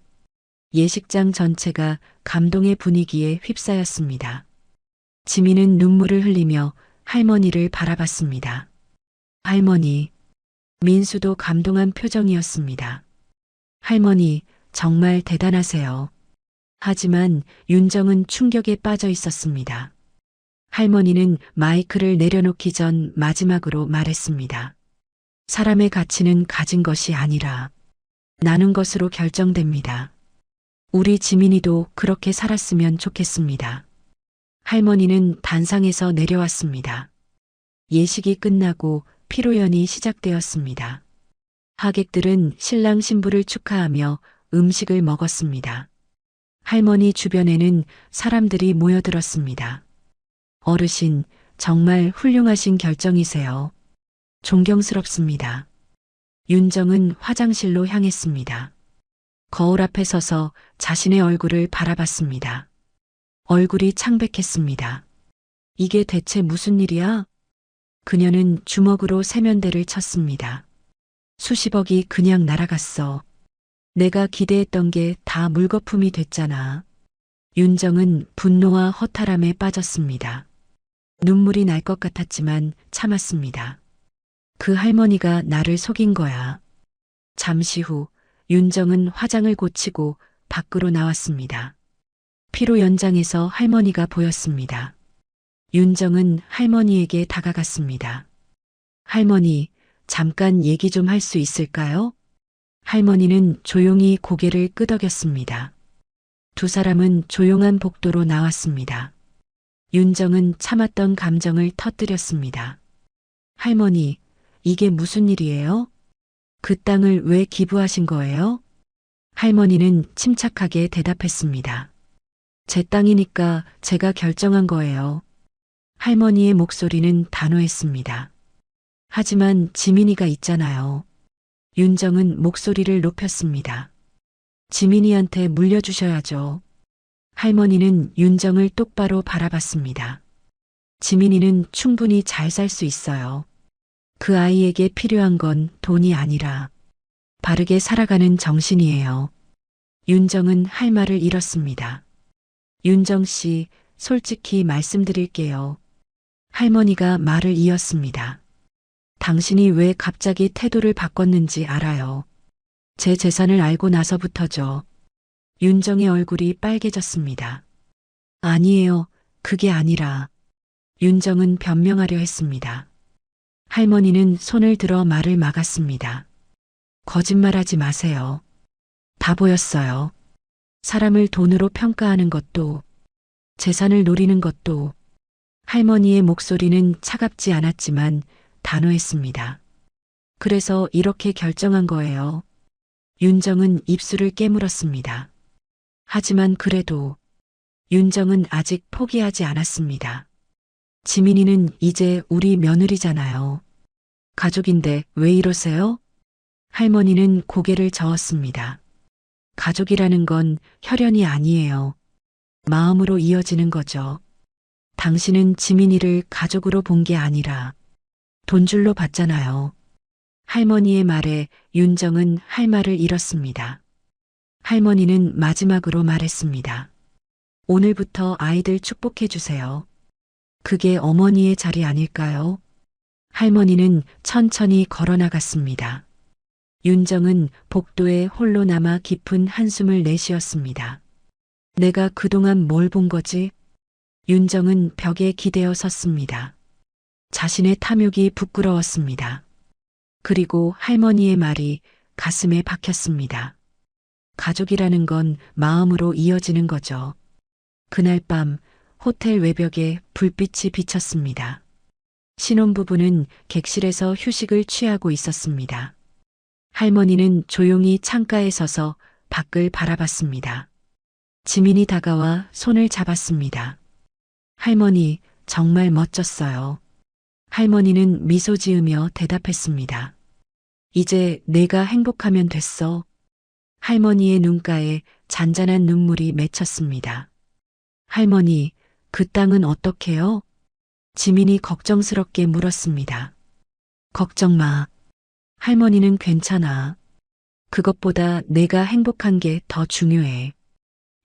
예식장 전체가 감동의 분위기에 휩싸였습니다. 지민은 눈물을 흘리며 할머니를 바라봤습니다. 할머니, 민수도 감동한 표정이었습니다. 할머니, 정말 대단하세요. 하지만 윤정은 충격에 빠져 있었습니다. 할머니는 마이크를 내려놓기 전 마지막으로 말했습니다. 사람의 가치는 가진 것이 아니라 나눈 것으로 결정됩니다. 우리 지민이도 그렇게 살았으면 좋겠습니다. 할머니는 단상에서 내려왔습니다. 예식이 끝나고 피로연이 시작되었습니다. 하객들은 신랑 신부를 축하하며 음식을 먹었습니다. 할머니 주변에는 사람들이 모여들었습니다. 어르신, 정말 훌륭하신 결정이세요. 존경스럽습니다. 윤정은 화장실로 향했습니다. 거울 앞에 서서 자신의 얼굴을 바라봤습니다. 얼굴이 창백했습니다. 이게 대체 무슨 일이야? 그녀는 주먹으로 세면대를 쳤습니다. 수십억이 그냥 날아갔어. 내가 기대했던 게 다 물거품이 됐잖아. 윤정은 분노와 허탈함에 빠졌습니다. 눈물이 날 것 같았지만 참았습니다. 그 할머니가 나를 속인 거야. 잠시 후 윤정은 화장을 고치고 밖으로 나왔습니다. 피로 연장에서 할머니가 보였습니다. 윤정은 할머니에게 다가갔습니다. 할머니, 잠깐 얘기 좀 할 수 있을까요? 할머니는 조용히 고개를 끄덕였습니다. 두 사람은 조용한 복도로 나왔습니다. 윤정은 참았던 감정을 터뜨렸습니다. 할머니, 이게 무슨 일이에요? 그 땅을 왜 기부하신 거예요? 할머니는 침착하게 대답했습니다. 제 땅이니까 제가 결정한 거예요. 할머니의 목소리는 단호했습니다. 하지만 지민이가 있잖아요. 윤정은 목소리를 높였습니다. 지민이한테 물려주셔야죠. 할머니는 윤정을 똑바로 바라봤습니다. 지민이는 충분히 잘 살 수 있어요. 그 아이에게 필요한 건 돈이 아니라 바르게 살아가는 정신이에요. 윤정은 할 말을 잃었습니다. 윤정 씨, 솔직히 말씀드릴게요. 할머니가 말을 이었습니다. 당신이 왜 갑자기 태도를 바꿨는지 알아요. 제 재산을 알고 나서부터죠. 윤정의 얼굴이 빨개졌습니다. 아니에요. 그게 아니라. 윤정은 변명하려 했습니다. 할머니는 손을 들어 말을 막았습니다. 거짓말하지 마세요. 다 보였어요. 사람을 돈으로 평가하는 것도, 재산을 노리는 것도. 할머니의 목소리는 차갑지 않았지만 단호했습니다. 그래서 이렇게 결정한 거예요. 윤정은 입술을 깨물었습니다. 하지만 그래도 윤정은 아직 포기하지 않았습니다. 지민이는 이제 우리 며느리잖아요. 가족인데 왜 이러세요? 할머니는 고개를 저었습니다. 가족이라는 건 혈연이 아니에요. 마음으로 이어지는 거죠. 당신은 지민이를 가족으로 본 게 아니라 돈줄로 봤잖아요. 할머니의 말에 윤정은 할 말을 잃었습니다. 할머니는 마지막으로 말했습니다. 오늘부터 아이들 축복해 주세요. 그게 어머니의 자리 아닐까요? 할머니는 천천히 걸어 나갔습니다. 윤정은 복도에 홀로 남아 깊은 한숨을 내쉬었습니다. 내가 그동안 뭘 본 거지? 윤정은 벽에 기대어 섰습니다. 자신의 탐욕이 부끄러웠습니다. 그리고 할머니의 말이 가슴에 박혔습니다. 가족이라는 건 마음으로 이어지는 거죠. 그날 밤 호텔 외벽에 불빛이 비쳤습니다. 신혼부부는 객실에서 휴식을 취하고 있었습니다. 할머니는 조용히 창가에 서서 밖을 바라봤습니다. 지민이 다가와 손을 잡았습니다. 할머니, 정말 멋졌어요. 할머니는 미소 지으며 대답했습니다. 이제 내가 행복하면 됐어. 할머니의 눈가에 잔잔한 눈물이 맺혔습니다. 할머니, 그 땅은 어떡해요? 지민이 걱정스럽게 물었습니다. 걱정 마. 할머니는 괜찮아. 그것보다 내가 행복한 게 더 중요해.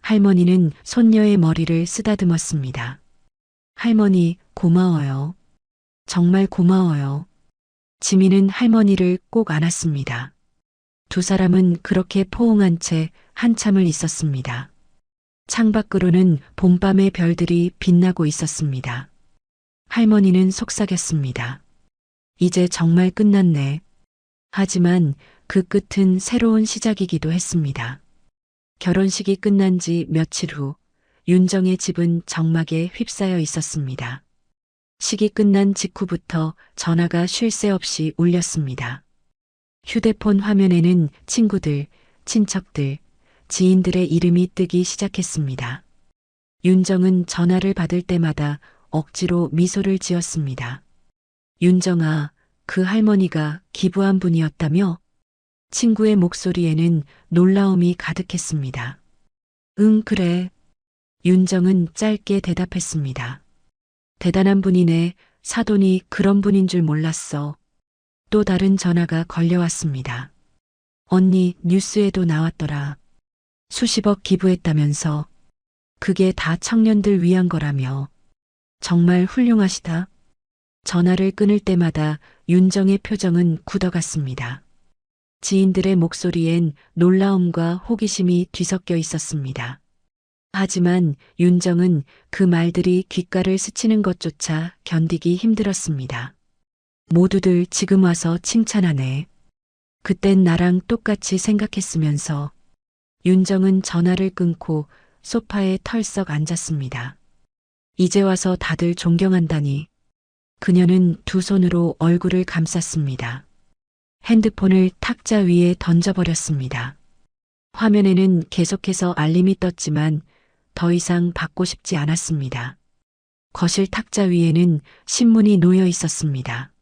할머니는 손녀의 머리를 쓰다듬었습니다. 할머니, 고마워요. 정말 고마워요. 지민은 할머니를 꼭 안았습니다. 두 사람은 그렇게 포옹한 채 한참을 있었습니다. 창밖으로는 봄밤의 별들이 빛나고 있었습니다. 할머니는 속삭였습니다. 이제 정말 끝났네. 하지만 그 끝은 새로운 시작이기도 했습니다. 결혼식이 끝난 지 며칠 후 윤정의 집은 정막에 휩싸여 있었습니다. 식이 끝난 직후부터 전화가 쉴 새 없이 울렸습니다. 휴대폰 화면에는 친구들, 친척들, 지인들의 이름이 뜨기 시작했습니다. 윤정은 전화를 받을 때마다 억지로 미소를 지었습니다. 윤정아, 그 할머니가 기부한 분이었다며? 친구의 목소리에는 놀라움이 가득했습니다. 응, 그래. 윤정은 짧게 대답했습니다. 대단한 분이네. 사돈이 그런 분인 줄 몰랐어. 또 다른 전화가 걸려왔습니다. 언니, 뉴스에도 나왔더라. 수십억 기부했다면서. 그게 다 청년들 위한 거라며. 정말 훌륭하시다. 전화를 끊을 때마다 윤정의 표정은 굳어갔습니다. 지인들의 목소리엔 놀라움과 호기심이 뒤섞여 있었습니다. 하지만 윤정은 그 말들이 귓가를 스치는 것조차 견디기 힘들었습니다. 모두들 지금 와서 칭찬하네. 그땐 나랑 똑같이 생각했으면서. 윤정은 전화를 끊고 소파에 털썩 앉았습니다. 이제 와서 다들 존경한다니. 그녀는 두 손으로 얼굴을 감쌌습니다. 핸드폰을 탁자 위에 던져버렸습니다. 화면에는 계속해서 알림이 떴지만 더 이상 받고 싶지 않았습니다. 거실 탁자 위에는 신문이 놓여 있었습니다.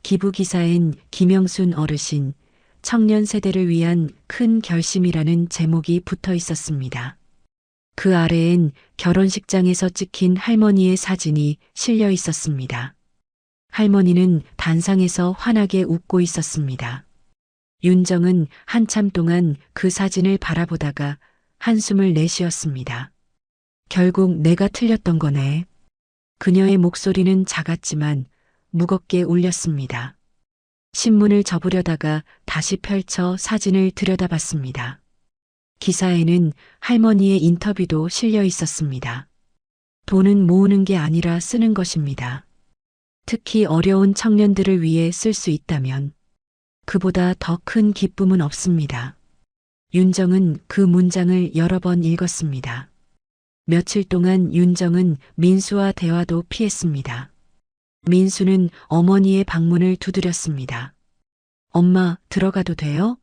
기부 기사엔 김영순 어르신, 청년 세대를 위한 큰 결심이라는 제목이 붙어 있었습니다. 그 아래엔 결혼식장에서 찍힌 할머니의 사진이 실려 있었습니다. 할머니는 단상에서 환하게 웃고 있었습니다. 윤정은 한참 동안 그 사진을 바라보다가 한숨을 내쉬었습니다. 결국 내가 틀렸던 거네. 그녀의 목소리는 작았지만 무겁게 울렸습니다. 신문을 접으려다가 다시 펼쳐 사진을 들여다봤습니다. 기사에는 할머니의 인터뷰도 실려 있었습니다. 돈은 모으는 게 아니라 쓰는 것입니다. 특히 어려운 청년들을 위해 쓸 수 있다면 그보다 더 큰 기쁨은 없습니다. 윤정은 그 문장을 여러 번 읽었습니다. 며칠 동안 윤정은 민수와 대화도 피했습니다. 민수는 어머니의 방문을 두드렸습니다. 엄마, 들어가도 돼요?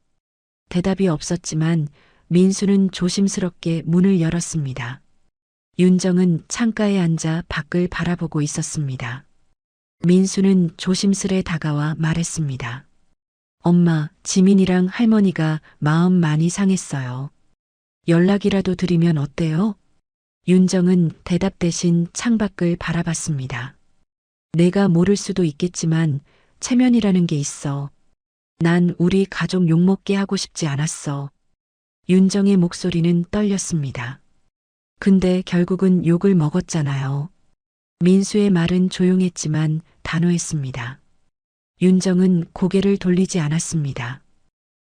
대답이 없었지만 민수는 조심스럽게 문을 열었습니다. 윤정은 창가에 앉아 밖을 바라보고 있었습니다. 민수는 조심스레 다가와 말했습니다. 엄마, 지민이랑 할머니가 마음 많이 상했어요. 연락이라도 드리면 어때요? 윤정은 대답 대신 창밖을 바라봤습니다. 내가 모를 수도 있겠지만 체면이라는 게 있어. 난 우리 가족 욕먹게 하고 싶지 않았어. 윤정의 목소리는 떨렸습니다. 근데 결국은 욕을 먹었잖아요. 민수의 말은 조용했지만 단호했습니다. 윤정은 고개를 돌리지 않았습니다.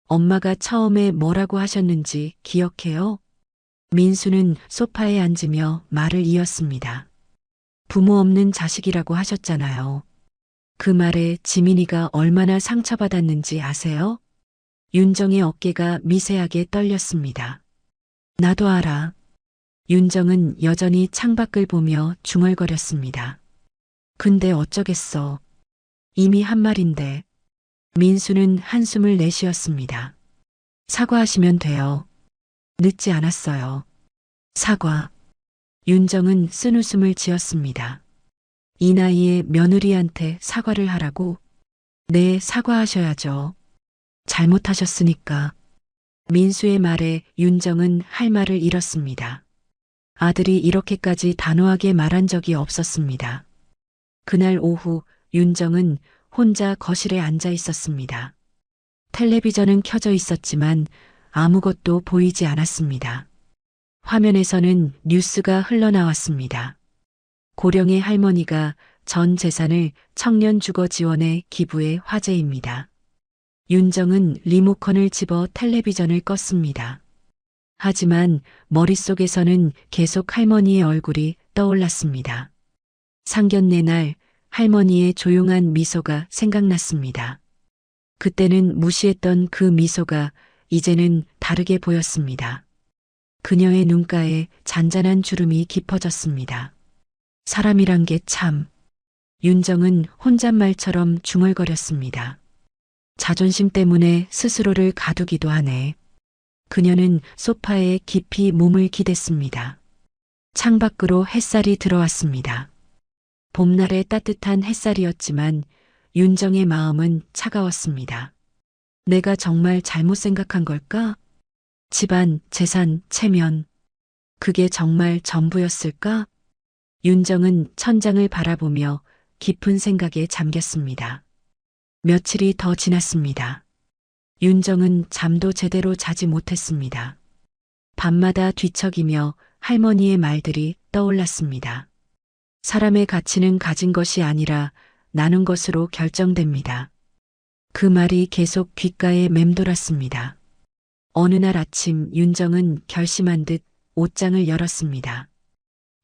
엄마가 처음에 뭐라고 하셨는지 기억해요? 민수는 소파에 앉으며 말을 이었습니다. 부모 없는 자식이라고 하셨잖아요. 그 말에 지민이가 얼마나 상처받았는지 아세요? 윤정의 어깨가 미세하게 떨렸습니다. 나도 알아. 윤정은 여전히 창밖을 보며 중얼거렸습니다. 근데 어쩌겠어. 이미 한 말인데. 민수는 한숨을 내쉬었습니다. 사과하시면 돼요. 늦지 않았어요. 사과. 윤정은 쓴웃음을 지었습니다. 이 나이에 며느리한테 사과를 하라고? 네, 사과하셔야죠. 잘못하셨으니까. 민수의 말에 윤정은 할 말을 잃었습니다. 아들이 이렇게까지 단호하게 말한 적이 없었습니다. 그날 오후 윤정은 혼자 거실에 앉아 있었습니다. 텔레비전은 켜져 있었지만 아무것도 보이지 않았습니다. 화면에서는 뉴스가 흘러나왔습니다. 고령의 할머니가 전 재산을 청년 주거 지원에 기부해 화제입니다. 윤정은 리모컨을 집어 텔레비전을 껐습니다. 하지만 머릿속에서는 계속 할머니의 얼굴이 떠올랐습니다. 상견례 날 할머니의 조용한 미소가 생각났습니다. 그때는 무시했던 그 미소가 이제는 다르게 보였습니다. 그녀의 눈가에 잔잔한 주름이 깊어졌습니다. 사람이란 게 참. 윤정은 혼잣말처럼 중얼거렸습니다. 자존심 때문에 스스로를 가두기도 하네. 그녀는 소파에 깊이 몸을 기댔습니다. 창밖으로 햇살이 들어왔습니다. 봄날의 따뜻한 햇살이었지만 윤정의 마음은 차가웠습니다. 내가 정말 잘못 생각한 걸까? 집안, 재산, 체면. 그게 정말 전부였을까? 윤정은 천장을 바라보며 깊은 생각에 잠겼습니다. 며칠이 더 지났습니다. 윤정은 잠도 제대로 자지 못했습니다. 밤마다 뒤척이며 할머니의 말들이 떠올랐습니다. 사람의 가치는 가진 것이 아니라 나눈 것으로 결정됩니다. 그 말이 계속 귓가에 맴돌았습니다. 어느 날 아침 윤정은 결심한 듯 옷장을 열었습니다.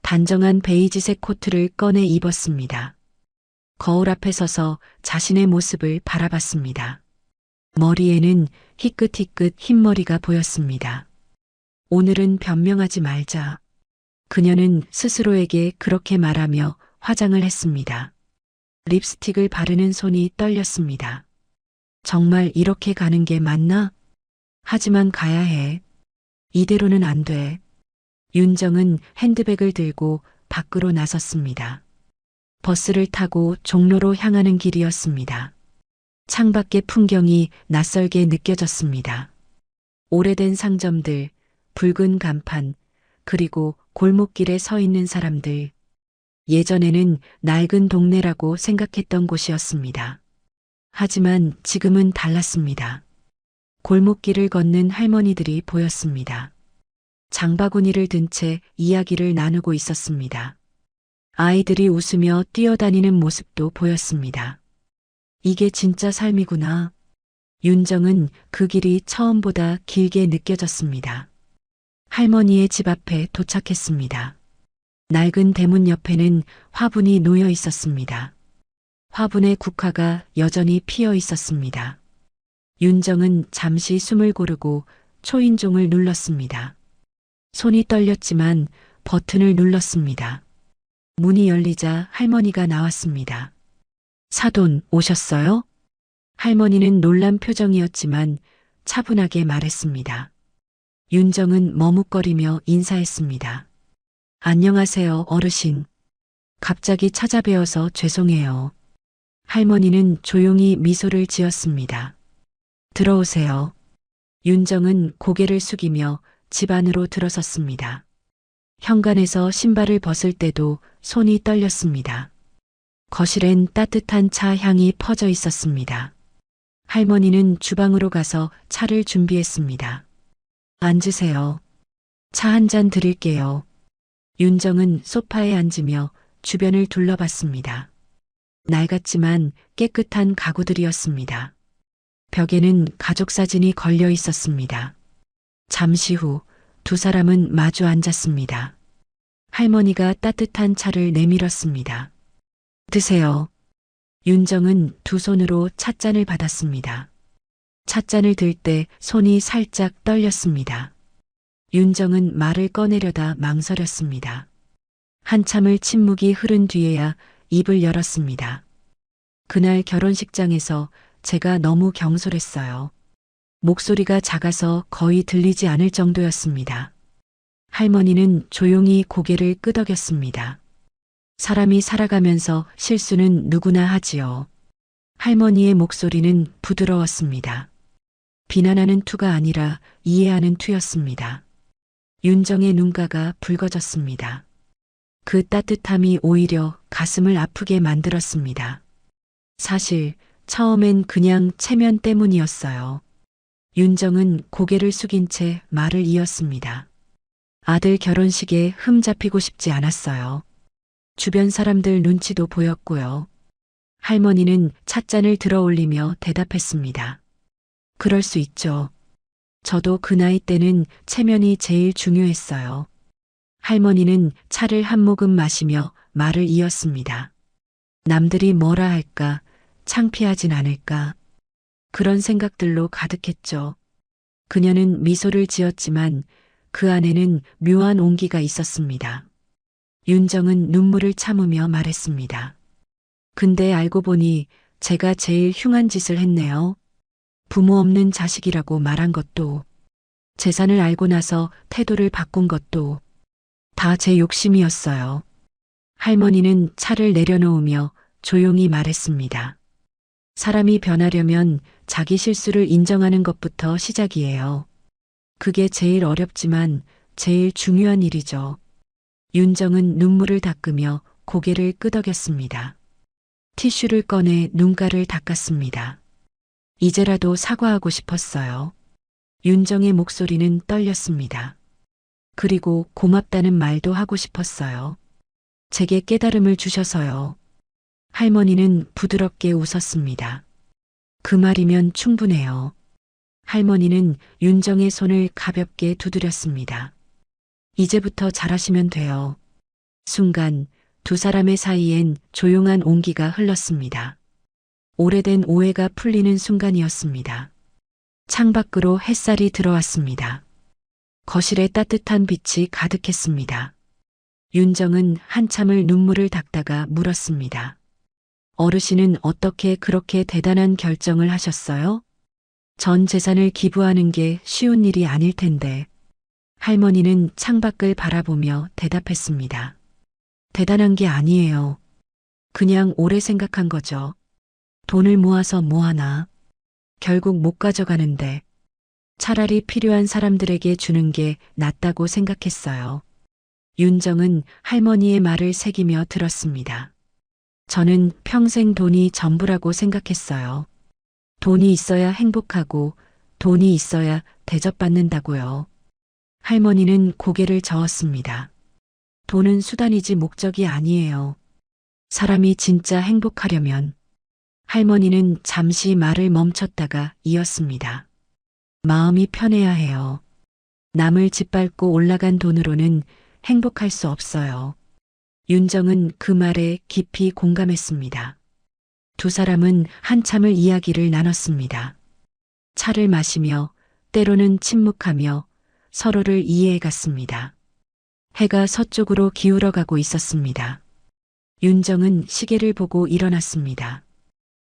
단정한 베이지색 코트를 꺼내 입었습니다. 거울 앞에 서서 자신의 모습을 바라봤습니다. 머리에는 희끗희끗 흰머리가 보였습니다. 오늘은 변명하지 말자. 그녀는 스스로에게 그렇게 말하며 화장을 했습니다. 립스틱을 바르는 손이 떨렸습니다. 정말 이렇게 가는 게 맞나? 하지만 가야 해. 이대로는 안 돼. 윤정은 핸드백을 들고 밖으로 나섰습니다. 버스를 타고 종로로 향하는 길이었습니다. 창밖의 풍경이 낯설게 느껴졌습니다. 오래된 상점들, 붉은 간판, 그리고 골목길에 서 있는 사람들. 예전에는 낡은 동네라고 생각했던 곳이었습니다. 하지만 지금은 달랐습니다. 골목길을 걷는 할머니들이 보였습니다. 장바구니를 든 채 이야기를 나누고 있었습니다. 아이들이 웃으며 뛰어다니는 모습도 보였습니다. 이게 진짜 삶이구나. 윤정은 그 길이 처음보다 길게 느껴졌습니다. 할머니의 집 앞에 도착했습니다. 낡은 대문 옆에는 화분이 놓여 있었습니다. 화분에 국화가 여전히 피어 있었습니다. 윤정은 잠시 숨을 고르고 초인종을 눌렀습니다. 손이 떨렸지만 버튼을 눌렀습니다. 문이 열리자 할머니가 나왔습니다. 사돈 오셨어요? 할머니는 놀란 표정이었지만 차분하게 말했습니다. 윤정은 머뭇거리며 인사했습니다. 안녕하세요, 어르신. 갑자기 찾아뵈어서 죄송해요. 할머니는 조용히 미소를 지었습니다. 들어오세요. 윤정은 고개를 숙이며 집 안으로 들어섰습니다. 현관에서 신발을 벗을 때도 손이 떨렸습니다. 거실엔 따뜻한 차 향이 퍼져 있었습니다. 할머니는 주방으로 가서 차를 준비했습니다. 앉으세요. 차 한 잔 드릴게요. 윤정은 소파에 앉으며 주변을 둘러봤습니다. 낡았지만 깨끗한 가구들이었습니다. 벽에는 가족 사진이 걸려 있었습니다. 잠시 후 두 사람은 마주 앉았습니다. 할머니가 따뜻한 차를 내밀었습니다. 드세요. 윤정은 두 손으로 찻잔을 받았습니다. 찻잔을 들 때 손이 살짝 떨렸습니다. 윤정은 말을 꺼내려다 망설였습니다. 한참을 침묵이 흐른 뒤에야 입을 열었습니다. 그날 결혼식장에서 제가 너무 경솔했어요. 목소리가 작아서 거의 들리지 않을 정도였습니다. 할머니는 조용히 고개를 끄덕였습니다. 사람이 살아가면서 실수는 누구나 하지요. 할머니의 목소리는 부드러웠습니다. 비난하는 투가 아니라 이해하는 투였습니다. 윤정의 눈가가 붉어졌습니다. 그 따뜻함이 오히려 가슴을 아프게 만들었습니다. 사실 처음엔 그냥 체면 때문이었어요. 윤정은 고개를 숙인 채 말을 이었습니다. 아들 결혼식에 흠잡히고 싶지 않았어요. 주변 사람들 눈치도 보였고요. 할머니는 찻잔을 들어 올리며 대답했습니다. 그럴 수 있죠. 저도 그 나이 때는 체면이 제일 중요했어요. 할머니는 차를 한 모금 마시며 말을 이었습니다. 남들이 뭐라 할까, 창피하진 않을까. 그런 생각들로 가득했죠. 그녀는 미소를 지었지만 그 안에는 묘한 온기가 있었습니다. 윤정은 눈물을 참으며 말했습니다. 근데 알고 보니 제가 제일 흉한 짓을 했네요. 부모 없는 자식이라고 말한 것도, 재산을 알고 나서 태도를 바꾼 것도 다 제 욕심이었어요. 할머니는 차를 내려놓으며 조용히 말했습니다. 사람이 변하려면 자기 실수를 인정하는 것부터 시작이에요. 그게 제일 어렵지만 제일 중요한 일이죠. 윤정은 눈물을 닦으며 고개를 끄덕였습니다. 티슈를 꺼내 눈가를 닦았습니다. 이제라도 사과하고 싶었어요. 윤정의 목소리는 떨렸습니다. 그리고 고맙다는 말도 하고 싶었어요. 제게 깨달음을 주셔서요. 할머니는 부드럽게 웃었습니다. 그 말이면 충분해요. 할머니는 윤정의 손을 가볍게 두드렸습니다. 이제부터 잘하시면 돼요. 순간 두 사람의 사이엔 조용한 온기가 흘렀습니다. 오래된 오해가 풀리는 순간이었습니다. 창밖으로 햇살이 들어왔습니다. 거실에 따뜻한 빛이 가득했습니다. 윤정은 한참을 눈물을 닦다가 물었습니다. 어르신은 어떻게 그렇게 대단한 결정을 하셨어요? 전 재산을 기부하는 게 쉬운 일이 아닐 텐데. 할머니는 창밖을 바라보며 대답했습니다. 대단한 게 아니에요. 그냥 오래 생각한 거죠. 돈을 모아서 뭐하나. 결국 못 가져가는데 차라리 필요한 사람들에게 주는 게 낫다고 생각했어요. 윤정은 할머니의 말을 새기며 들었습니다. 저는 평생 돈이 전부라고 생각했어요. 돈이 있어야 행복하고 돈이 있어야 대접받는다고요. 할머니는 고개를 저었습니다. 돈은 수단이지 목적이 아니에요. 사람이 진짜 행복하려면. 할머니는 잠시 말을 멈췄다가 이었습니다. 마음이 편해야 해요. 남을 짓밟고 올라간 돈으로는 행복할 수 없어요. 윤정은 그 말에 깊이 공감했습니다. 두 사람은 한참을 이야기를 나눴습니다. 차를 마시며 때로는 침묵하며 서로를 이해해 갔습니다. 해가 서쪽으로 기울어가고 있었습니다. 윤정은 시계를 보고 일어났습니다.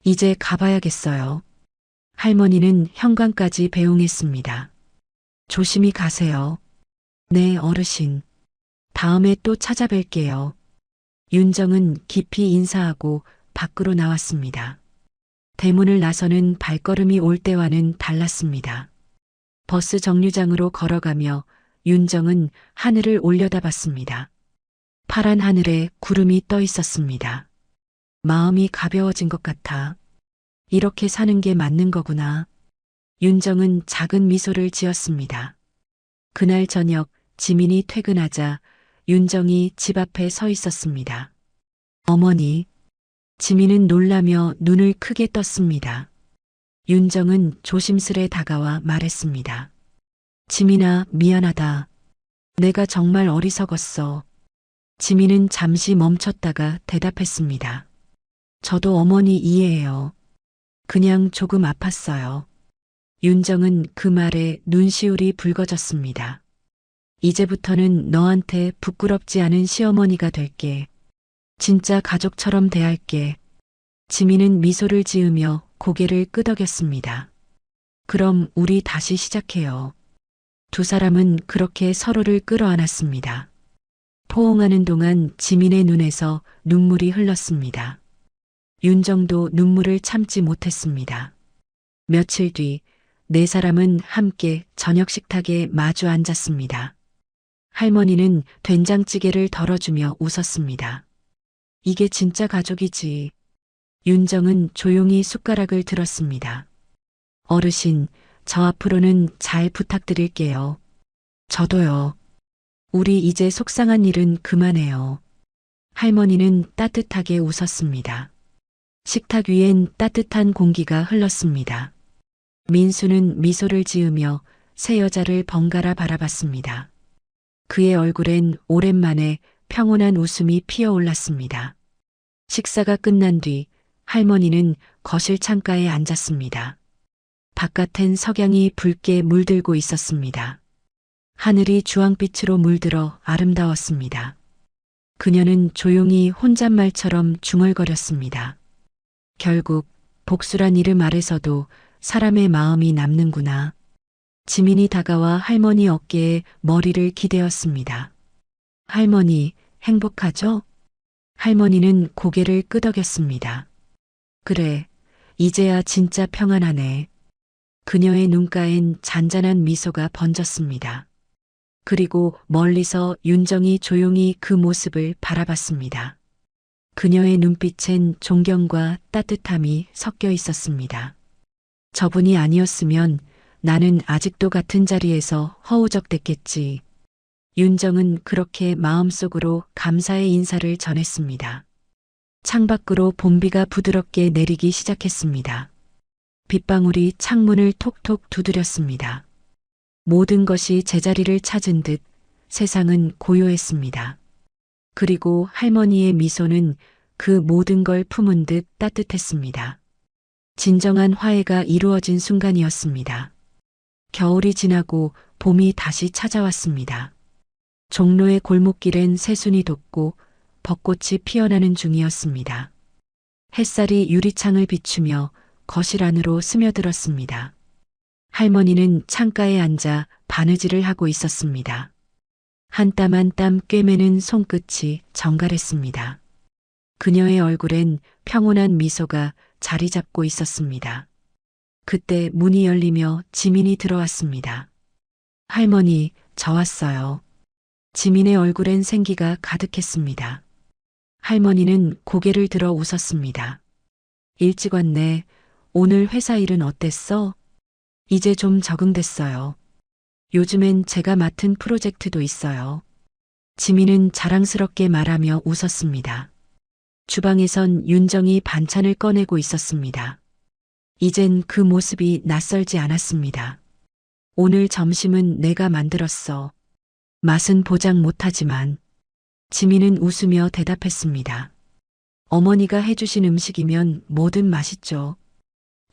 이제 가봐야겠어요. 할머니는 현관까지 배웅했습니다. 조심히 가세요. 네, 어르신. 다음에 또 찾아뵐게요. 윤정은 깊이 인사하고 밖으로 나왔습니다. 대문을 나서는 발걸음이 올 때와는 달랐습니다. 버스 정류장으로 걸어가며 윤정은 하늘을 올려다봤습니다. 파란 하늘에 구름이 떠 있었습니다. 마음이 가벼워진 것 같아. 이렇게 사는 게 맞는 거구나. 윤정은 작은 미소를 지었습니다. 그날 저녁 지민이 퇴근하자 윤정이 집 앞에 서 있었습니다. 어머니. 지민은 놀라며 눈을 크게 떴습니다. 윤정은 조심스레 다가와 말했습니다. 지민아, 미안하다. 내가 정말 어리석었어. 지민은 잠시 멈췄다가 대답했습니다. 저도 어머니 이해해요. 그냥 조금 아팠어요. 윤정은 그 말에 눈시울이 붉어졌습니다. 이제부터는 너한테 부끄럽지 않은 시어머니가 될게. 진짜 가족처럼 대할게. 지민은 미소를 지으며 고개를 끄덕였습니다. 그럼 우리 다시 시작해요. 두 사람은 그렇게 서로를 끌어안았습니다. 포옹하는 동안 지민의 눈에서 눈물이 흘렀습니다. 윤정도 눈물을 참지 못했습니다. 며칠 뒤 네 사람은 함께 저녁 식탁에 마주 앉았습니다. 할머니는 된장찌개를 덜어주며 웃었습니다. 이게 진짜 가족이지. 윤정은 조용히 숟가락을 들었습니다. 어르신, 저 앞으로는 잘 부탁드릴게요. 저도요. 우리 이제 속상한 일은 그만해요. 할머니는 따뜻하게 웃었습니다. 식탁 위엔 따뜻한 공기가 흘렀습니다. 민수는 미소를 지으며 새 여자를 번갈아 바라봤습니다. 그의 얼굴엔 오랜만에 평온한 웃음이 피어올랐습니다. 식사가 끝난 뒤 할머니는 거실 창가에 앉았습니다. 바깥엔 석양이 붉게 물들고 있었습니다. 하늘이 주황빛으로 물들어 아름다웠습니다. 그녀는 조용히 혼잣말처럼 중얼거렸습니다. 결국 복수란 이름 아래서도 사람의 마음이 남는구나. 지민이 다가와 할머니 어깨에 머리를 기대었습니다. 할머니, 행복하죠? 할머니는 고개를 끄덕였습니다. 그래, 이제야 진짜 평안하네. 그녀의 눈가엔 잔잔한 미소가 번졌습니다. 그리고 멀리서 윤정이 조용히 그 모습을 바라봤습니다. 그녀의 눈빛엔 존경과 따뜻함이 섞여 있었습니다. 저분이 아니었으면 나는 아직도 같은 자리에서 허우적댔겠지. 윤정은 그렇게 마음속으로 감사의 인사를 전했습니다. 창밖으로 봄비가 부드럽게 내리기 시작했습니다. 빗방울이 창문을 톡톡 두드렸습니다. 모든 것이 제자리를 찾은 듯 세상은 고요했습니다. 그리고 할머니의 미소는 그 모든 걸 품은 듯 따뜻했습니다. 진정한 화해가 이루어진 순간이었습니다. 겨울이 지나고 봄이 다시 찾아왔습니다. 종로의 골목길엔 새순이 돋고 벚꽃이 피어나는 중이었습니다. 햇살이 유리창을 비추며 거실 안으로 스며들었습니다. 할머니는 창가에 앉아 바느질을 하고 있었습니다. 한 땀 한 땀 꿰매는 손끝이 정갈했습니다. 그녀의 얼굴엔 평온한 미소가 자리 잡고 있었습니다. 그때 문이 열리며 지민이 들어왔습니다. 할머니, 저 왔어요. 지민의 얼굴엔 생기가 가득했습니다. 할머니는 고개를 들어 웃었습니다. 일찍 왔네. 오늘 회사 일은 어땠어? 이제 좀 적응됐어요. 요즘엔 제가 맡은 프로젝트도 있어요. 지민은 자랑스럽게 말하며 웃었습니다. 주방에선 윤정이 반찬을 꺼내고 있었습니다. 이젠 그 모습이 낯설지 않았습니다. 오늘 점심은 내가 만들었어. 맛은 보장 못하지만. 지민은 웃으며 대답했습니다. 어머니가 해주신 음식이면 뭐든 맛있죠.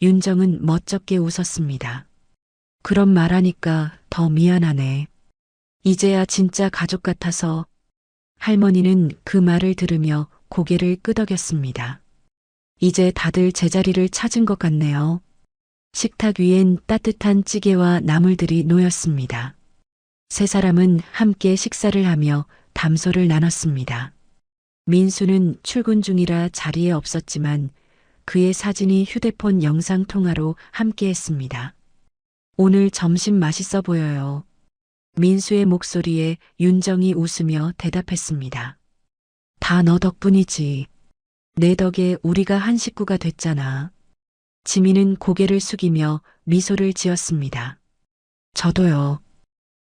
윤정은 멋쩍게 웃었습니다. 그런 말하니까 더 미안하네. 이제야 진짜 가족 같아서. 할머니는 그 말을 들으며 고개를 끄덕였습니다. 이제 다들 제자리를 찾은 것 같네요. 식탁 위엔 따뜻한 찌개와 나물들이 놓였습니다. 세 사람은 함께 식사를 하며 담소를 나눴습니다. 민수는 출근 중이라 자리에 없었지만 그의 사진이 휴대폰 영상 통화로 함께했습니다. 오늘 점심 맛있어 보여요. 민수의 목소리에 윤정이 웃으며 대답했습니다. 다 너 덕분이지. 내 덕에 우리가 한 식구가 됐잖아. 지민은 고개를 숙이며 미소를 지었습니다. 저도요.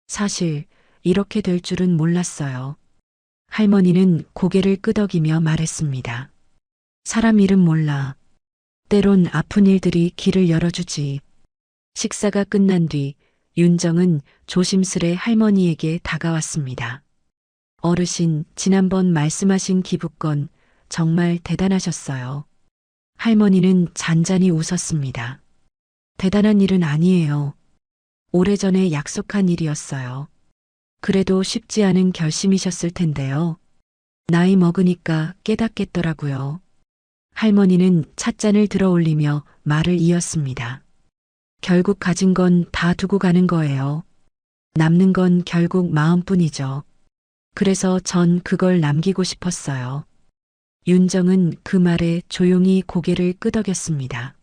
사실 이렇게 될 줄은 몰랐어요. 할머니는 고개를 끄덕이며 말했습니다. 사람 일은 몰라. 때론 아픈 일들이 길을 열어주지. 식사가 끝난 뒤 윤정은 조심스레 할머니에게 다가왔습니다. 어르신, 지난번 말씀하신 기부건 정말 대단하셨어요. 할머니는 잔잔히 웃었습니다. 대단한 일은 아니에요. 오래전에 약속한 일이었어요. 그래도 쉽지 않은 결심이셨을 텐데요. 나이 먹으니까 깨닫겠더라고요. 할머니는 찻잔을 들어 올리며 말을 이었습니다. 결국 가진 건 다 두고 가는 거예요. 남는 건 결국 마음뿐이죠. 그래서 전 그걸 남기고 싶었어요. 윤정은 그 말에 조용히 고개를 끄덕였습니다.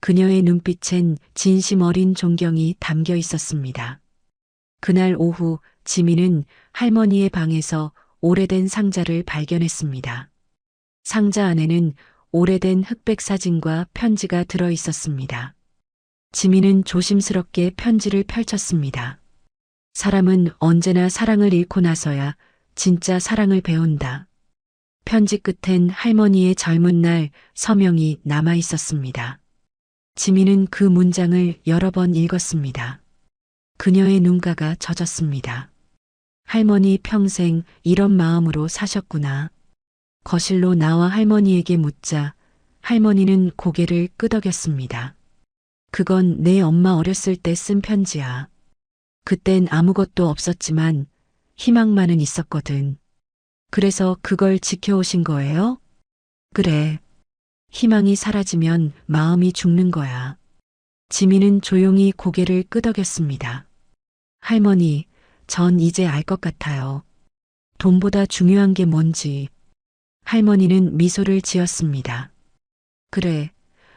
그녀의 눈빛엔 진심 어린 존경이 담겨 있었습니다. 그날 오후 지민은 할머니의 방에서 오래된 상자를 발견했습니다. 상자 안에는 오래된 흑백 사진과 편지가 들어 있었습니다. 지민은 조심스럽게 편지를 펼쳤습니다. 사람은 언제나 사랑을 잃고 나서야 진짜 사랑을 배운다. 편지 끝엔 할머니의 젊은 날 서명이 남아 있었습니다. 지민은 그 문장을 여러 번 읽었습니다. 그녀의 눈가가 젖었습니다. 할머니 평생 이런 마음으로 사셨구나. 거실로 나와 할머니에게 묻자 할머니는 고개를 끄덕였습니다. 그건 내 엄마 어렸을 때 쓴 편지야. 그땐 아무것도 없었지만 희망만은 있었거든. 그래서 그걸 지켜오신 거예요? 그래. 희망이 사라지면 마음이 죽는 거야. 지민은 조용히 고개를 끄덕였습니다. 할머니, 전 이제 알 것 같아요. 돈보다 중요한 게 뭔지. 할머니는 미소를 지었습니다. 그래,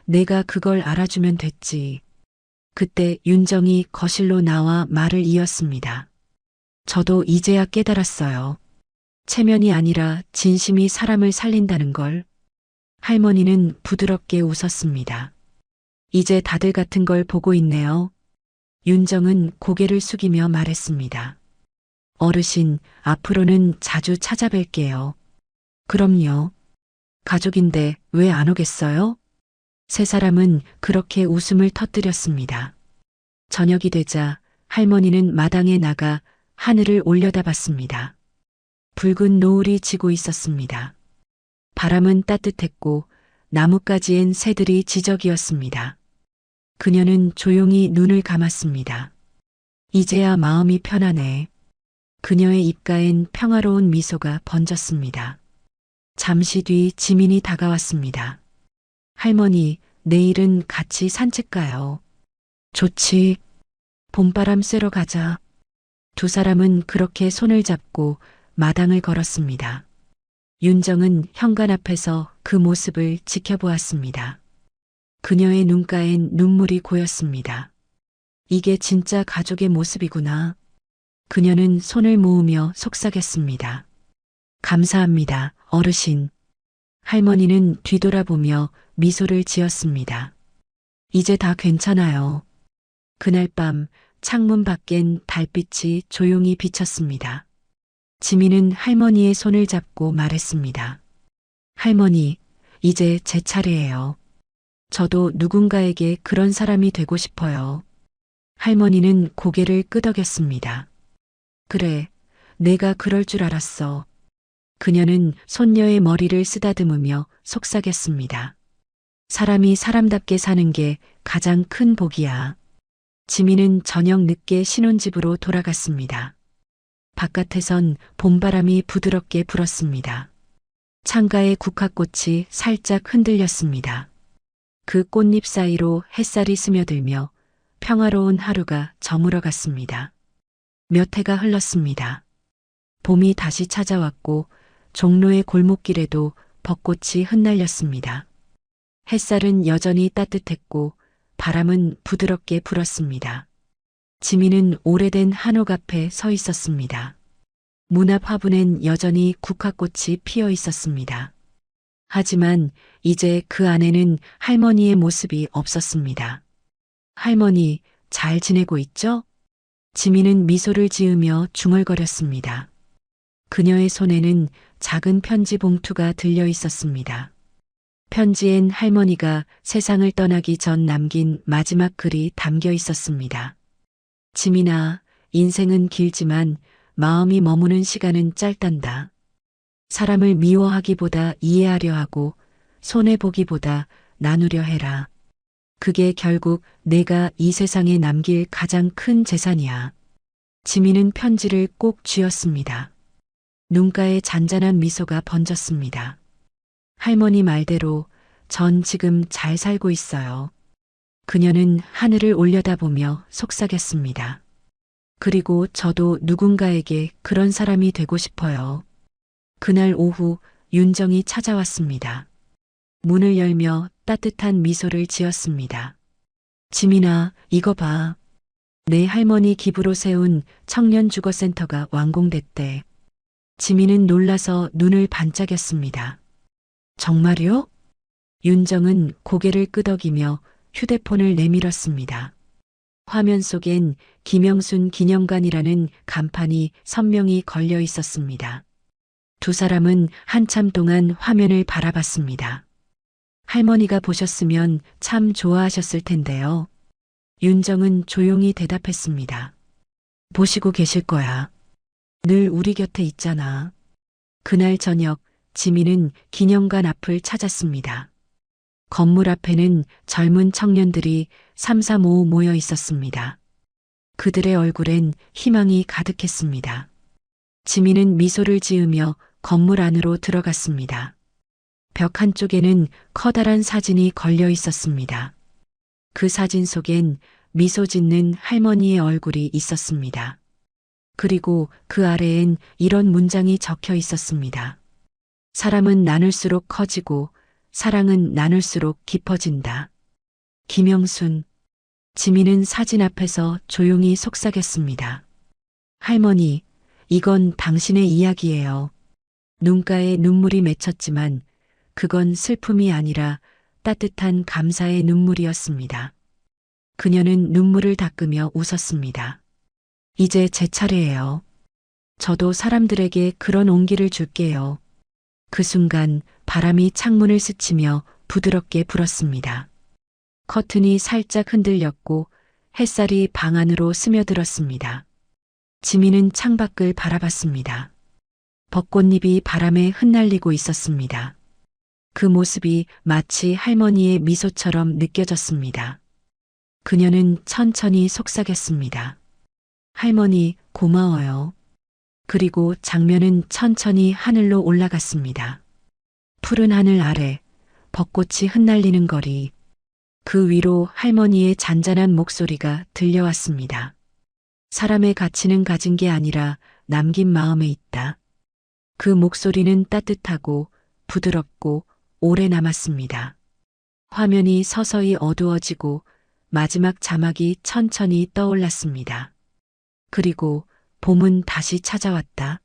내가 그걸 알아주면 됐지. 그때 윤정이 거실로 나와 말을 이었습니다. 저도 이제야 깨달았어요. 체면이 아니라 진심이 사람을 살린다는 걸. 할머니는 부드럽게 웃었습니다. 이제 다들 같은 걸 보고 있네요. 윤정은 고개를 숙이며 말했습니다. 어르신, 앞으로는 자주 찾아뵐게요. 그럼요. 가족인데 왜 안 오겠어요? 세 사람은 그렇게 웃음을 터뜨렸습니다. 저녁이 되자 할머니는 마당에 나가 하늘을 올려다봤습니다. 붉은 노을이 지고 있었습니다. 바람은 따뜻했고 나뭇가지엔 새들이 지저귀었습니다. 그녀는 조용히 눈을 감았습니다. 이제야 마음이 편하네. 그녀의 입가엔 평화로운 미소가 번졌습니다. 잠시 뒤 지민이 다가왔습니다. 할머니, 내일은 같이 산책 가요. 좋지. 봄바람 쐬러 가자. 두 사람은 그렇게 손을 잡고 마당을 걸었습니다. 윤정은 현관 앞에서 그 모습을 지켜보았습니다. 그녀의 눈가엔 눈물이 고였습니다. 이게 진짜 가족의 모습이구나. 그녀는 손을 모으며 속삭였습니다. 감사합니다, 어르신. 할머니는 뒤돌아보며 미소를 지었습니다. 이제 다 괜찮아요. 그날 밤 창문 밖엔 달빛이 조용히 비쳤습니다. 지민은 할머니의 손을 잡고 말했습니다. 할머니, 이제 제 차례예요. 저도 누군가에게 그런 사람이 되고 싶어요. 할머니는 고개를 끄덕였습니다. 그래, 내가 그럴 줄 알았어. 그녀는 손녀의 머리를 쓰다듬으며 속삭였습니다. 사람이 사람답게 사는 게 가장 큰 복이야. 지민은 저녁 늦게 신혼집으로 돌아갔습니다. 바깥에선 봄바람이 부드럽게 불었습니다. 창가의 국화꽃이 살짝 흔들렸습니다. 그 꽃잎 사이로 햇살이 스며들며 평화로운 하루가 저물어갔습니다. 몇 해가 흘렀습니다. 봄이 다시 찾아왔고 종로의 골목길에도 벚꽃이 흩날렸습니다. 햇살은 여전히 따뜻했고 바람은 부드럽게 불었습니다. 지민은 오래된 한옥 앞에 서 있었습니다. 문 앞 화분엔 여전히 국화꽃이 피어 있었습니다. 하지만 이제 그 안에는 할머니의 모습이 없었습니다. 할머니, 잘 지내고 있죠? 지민은 미소를 지으며 중얼거렸습니다. 그녀의 손에는 작은 편지 봉투가 들려 있었습니다. 편지엔 할머니가 세상을 떠나기 전 남긴 마지막 글이 담겨 있었습니다. 지민아, 인생은 길지만 마음이 머무는 시간은 짧단다. 사람을 미워하기보다 이해하려 하고 손해보기보다 나누려 해라. 그게 결국 내가 이 세상에 남길 가장 큰 재산이야. 지민은 편지를 꼭 쥐었습니다. 눈가에 잔잔한 미소가 번졌습니다. 할머니 말대로 전 지금 잘 살고 있어요. 그녀는 하늘을 올려다보며 속삭였습니다. 그리고 저도 누군가에게 그런 사람이 되고 싶어요. 그날 오후 윤정이 찾아왔습니다. 문을 열며 따뜻한 미소를 지었습니다. 지민아, 이거 봐. 내 할머니 기부로 세운 청년주거센터가 완공됐대. 지민은 놀라서 눈을 반짝였습니다. 정말요? 윤정은 고개를 끄덕이며 휴대폰을 내밀었습니다. 화면 속엔 김영순 기념관이라는 간판이 선명히 걸려 있었습니다. 두 사람은 한참 동안 화면을 바라봤습니다. 할머니가 보셨으면 참 좋아하셨을 텐데요. 윤정은 조용히 대답했습니다. 보시고 계실 거야. 늘 우리 곁에 있잖아. 그날 저녁 지민은 기념관 앞을 찾았습니다. 건물 앞에는 젊은 청년들이 삼삼오오 모여 있었습니다. 그들의 얼굴엔 희망이 가득했습니다. 지민은 미소를 지으며 건물 안으로 들어갔습니다. 벽 한쪽에는 커다란 사진이 걸려 있었습니다. 그 사진 속엔 미소 짓는 할머니의 얼굴이 있었습니다. 그리고 그 아래엔 이런 문장이 적혀 있었습니다. 사람은 나눌수록 커지고 사랑은 나눌수록 깊어진다. 김영순. 지민은 사진 앞에서 조용히 속삭였습니다. 할머니, 이건 당신의 이야기예요. 눈가에 눈물이 맺혔지만 그건 슬픔이 아니라 따뜻한 감사의 눈물이었습니다. 그녀는 눈물을 닦으며 웃었습니다. 이제 제 차례예요. 저도 사람들에게 그런 온기를 줄게요. 그 순간 바람이 창문을 스치며 부드럽게 불었습니다. 커튼이 살짝 흔들렸고 햇살이 방 안으로 스며들었습니다. 지민은 창밖을 바라봤습니다. 벚꽃잎이 바람에 흩날리고 있었습니다. 그 모습이 마치 할머니의 미소처럼 느껴졌습니다. 그녀는 천천히 속삭였습니다. 할머니, 고마워요. 그리고 장면은 천천히 하늘로 올라갔습니다. 푸른 하늘 아래 벚꽃이 흩날리는 거리, 그 위로 할머니의 잔잔한 목소리가 들려왔습니다. 사람의 가치는 가진 게 아니라 남긴 마음에 있다. 그 목소리는 따뜻하고 부드럽고 오래 남았습니다. 화면이 서서히 어두워지고 마지막 자막이 천천히 떠올랐습니다. 그리고 봄은 다시 찾아왔다.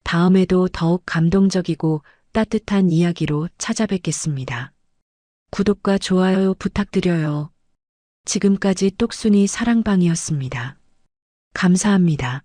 다음에도 더욱 감동적이고 따뜻한 이야기로 찾아뵙겠습니다. 구독과 좋아요 부탁드려요. 지금까지 똑순이 사랑방이었습니다. 감사합니다.